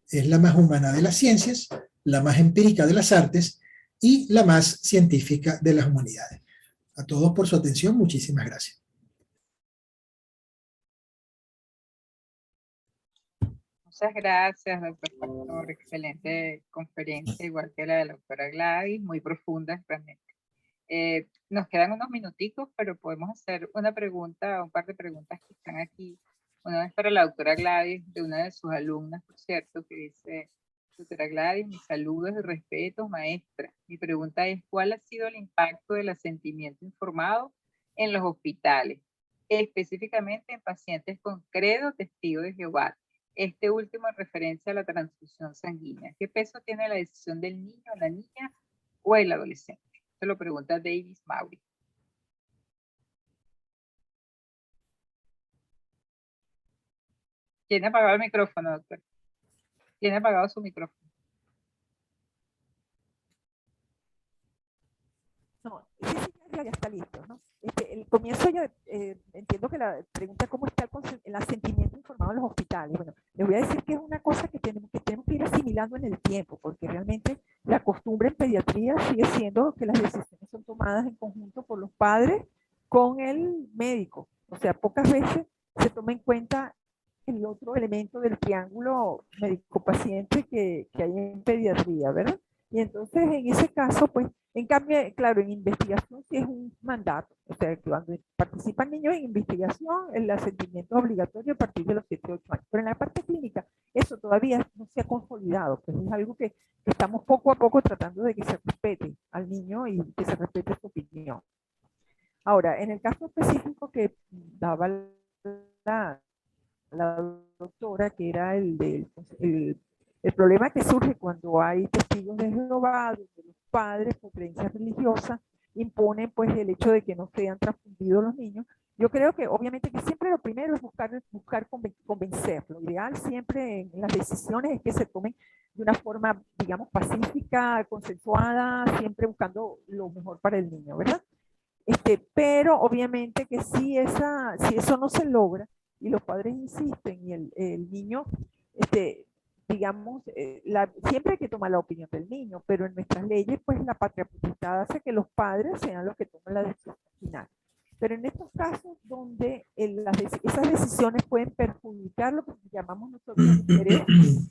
es la más humana de las ciencias, la más empírica de las artes y la más científica de las humanidades. A todos por su atención, muchísimas gracias. Muchas gracias, doctor Pastor. Excelente conferencia, igual que la de la doctora Gladys, muy profunda realmente. Nos quedan unos minuticos, pero podemos hacer una pregunta, un par de preguntas que están aquí. Una es para la doctora Gladys, de una de sus alumnas, por cierto, que dice: doctora Gladys, mis saludos y respetos, maestra. Mi pregunta es: ¿cuál ha sido el impacto del asentimiento informado en los hospitales, específicamente en pacientes con credo testigo de Jehová? Este último en referencia a la transfusión sanguínea. ¿Qué peso tiene la decisión del niño, la niña o el adolescente? Se lo pregunta Davis Mauri. ¿Tiene apagado el micrófono, doctor? ¿Tiene apagado su micrófono? No, sí, ya está listo, ¿no? El comienzo yo entiendo que la pregunta cómo está el asentimiento informado en los hospitales. Bueno, les voy a decir que es una cosa que tenemos que ir asimilando en el tiempo, porque realmente la costumbre en pediatría sigue siendo que las decisiones son tomadas en conjunto por los padres con el médico. O sea, pocas veces se toma en cuenta el otro elemento del triángulo médico-paciente que hay en pediatría, ¿verdad? Y entonces, en ese caso, pues, en cambio, claro, en investigación sí es un mandato. O sea, que cuando participan niños en investigación, el asentimiento es obligatorio a partir de los 7 o 8 años. Pero en la parte clínica, eso todavía no se ha consolidado. Pues es algo que estamos poco a poco tratando de que se respete al niño y que se respete su opinión. Ahora, en el caso específico que daba la doctora, que era el problema que surge cuando hay testigos de Jehová, donde los padres, por creencias religiosas, imponen pues el hecho de que no sean transfundidos los niños. Yo creo que obviamente que siempre lo primero es buscar convencer. Lo ideal siempre en las decisiones es que se tomen de una forma, digamos, pacífica, consensuada, siempre buscando lo mejor para el niño, ¿verdad? Pero obviamente que si eso no se logra y los padres insisten y el niño, digamos, siempre hay que tomar la opinión del niño, pero en nuestras leyes, pues la patria potestad hace que los padres sean los que toman la decisión final. Pero en estos casos donde esas decisiones pueden perjudicar lo que llamamos nosotros el interés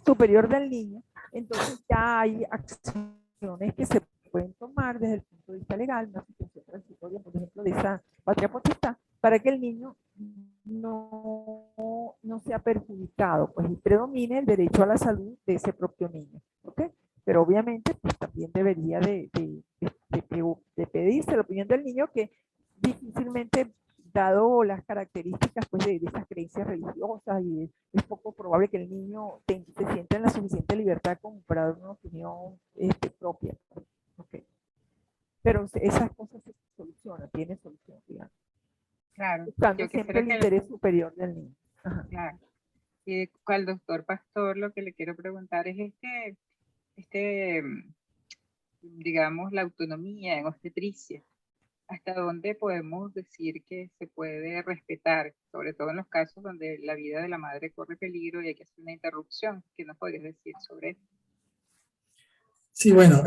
superior del niño, entonces ya hay acciones que se pueden tomar desde el punto de vista legal, una situación transitoria, por ejemplo, de esa patria potestad, para que el niño no sea perjudicado, pues y predomine el derecho a la salud de ese propio niño, ¿ok? Pero obviamente, pues también debería de pedirse la opinión del niño, que difícilmente, dado las características pues, de esas creencias religiosas, y es poco probable que el niño se sienta en la suficiente libertad como para dar una opinión propia. Okay. Pero esas cosas se solucionan, tienen solución, digamos. Claro. Buscando siempre el interés superior del niño. Ajá. Claro. Y al doctor Pastor lo que le quiero preguntar es digamos, la autonomía en obstetricia. ¿Hasta dónde podemos decir que se puede respetar, sobre todo en los casos donde la vida de la madre corre peligro y hay que hacer una interrupción? ¿Qué nos podrías decir sobre eso? Sí, bueno,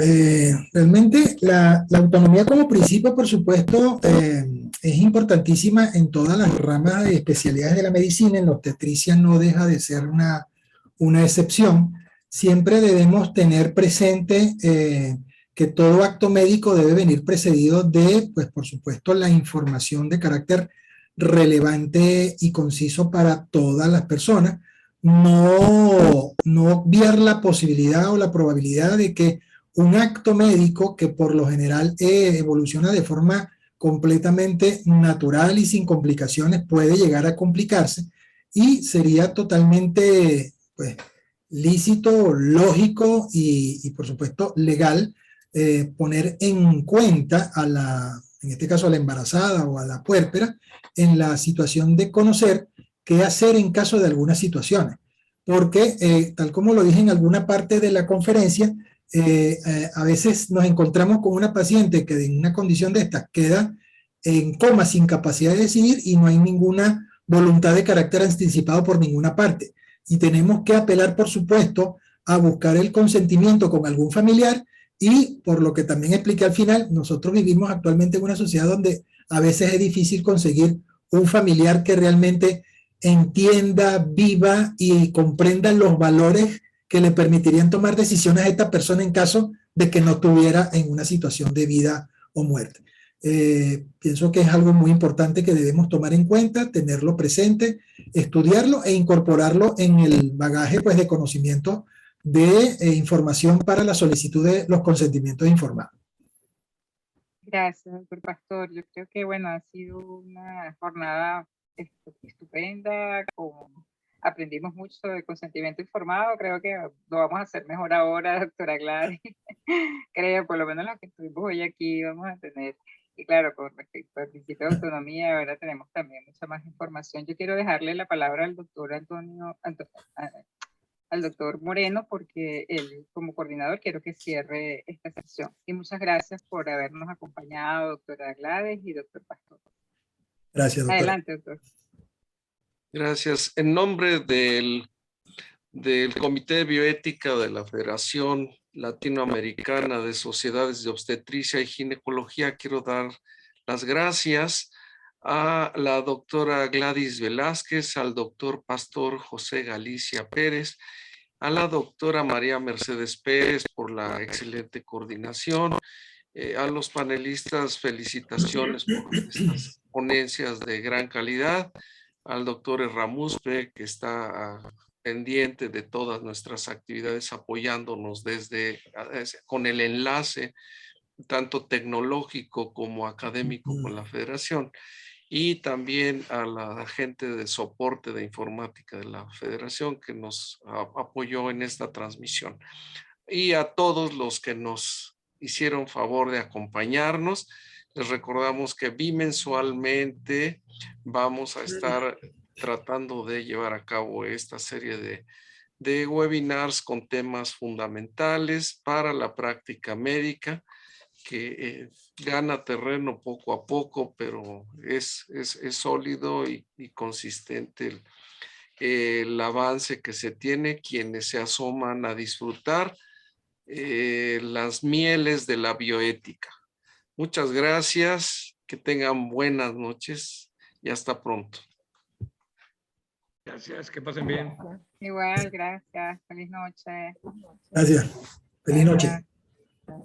realmente la autonomía como principio, por supuesto, es importantísima en todas las ramas de especialidades de la medicina. En la obstetricia no deja de ser una excepción. Siempre debemos tener presente que todo acto médico debe venir precedido de, pues por supuesto, la información de carácter relevante y conciso para todas las personas. No obviar la posibilidad o la probabilidad de que un acto médico, que por lo general evoluciona de forma completamente natural y sin complicaciones, puede llegar a complicarse, y sería totalmente pues, lícito, lógico y por supuesto legal poner en cuenta en este caso a la embarazada o a la puérpera, en la situación de conocer qué hacer en caso de algunas situaciones. Porque, tal como lo dije en alguna parte de la conferencia, a veces nos encontramos con una paciente que en una condición de esta queda en coma sin capacidad de decidir y no hay ninguna voluntad de carácter anticipado por ninguna parte. Y tenemos que apelar, por supuesto, a buscar el consentimiento con algún familiar. Y por lo que también expliqué al final, nosotros vivimos actualmente en una sociedad donde a veces es difícil conseguir un familiar que realmente entienda, viva y comprenda los valores que le permitirían tomar decisiones a esta persona en caso de que no estuviera en una situación de vida o muerte. Pienso que es algo muy importante que debemos tomar en cuenta, tenerlo presente, estudiarlo e incorporarlo en el bagaje pues, de conocimiento de información para la solicitud de los consentimientos informados. Gracias, doctor Pastor. Yo creo que, bueno, ha sido una jornada estupenda, aprendimos mucho sobre consentimiento informado, creo que lo vamos a hacer mejor ahora, doctora Gladys. Creo, por lo menos lo que estuvimos hoy aquí vamos a tener. Y claro, con respecto al principio de autonomía, ahora tenemos también mucha más información. Yo quiero dejarle la palabra al doctor al doctor Moreno, porque él como coordinador quiero que cierre esta sesión. Y muchas gracias por habernos acompañado, doctora Gladys y doctor Pastor. Gracias, doctora. Adelante, doctor. Gracias. En nombre del Comité de Bioética de la Federación Latinoamericana de Sociedades de Obstetricia y Ginecología, quiero dar las gracias a la doctora Gladys Velázquez, al doctor Pastor José Galicia Pérez, a la doctora María Mercedes Pérez por la excelente coordinación, a los panelistas, felicitaciones por estas ponencias de gran calidad, al doctor Erramuspe, que está pendiente de todas nuestras actividades, apoyándonos con el enlace tanto tecnológico como académico con la Federación, y también a la gente de soporte de informática de la Federación que nos apoyó en esta transmisión, y a todos los que nos hicieron favor de acompañarnos. Les recordamos que bimensualmente vamos a estar tratando de llevar a cabo esta serie de webinars con temas fundamentales para la práctica médica, que gana terreno poco a poco, pero es sólido y consistente el avance que se tiene. Quienes se asoman a disfrutar las mieles de la bioética. Muchas gracias, que tengan buenas noches y hasta pronto. Gracias, que pasen bien. Igual, gracias. Feliz noche. Gracias. Feliz noche.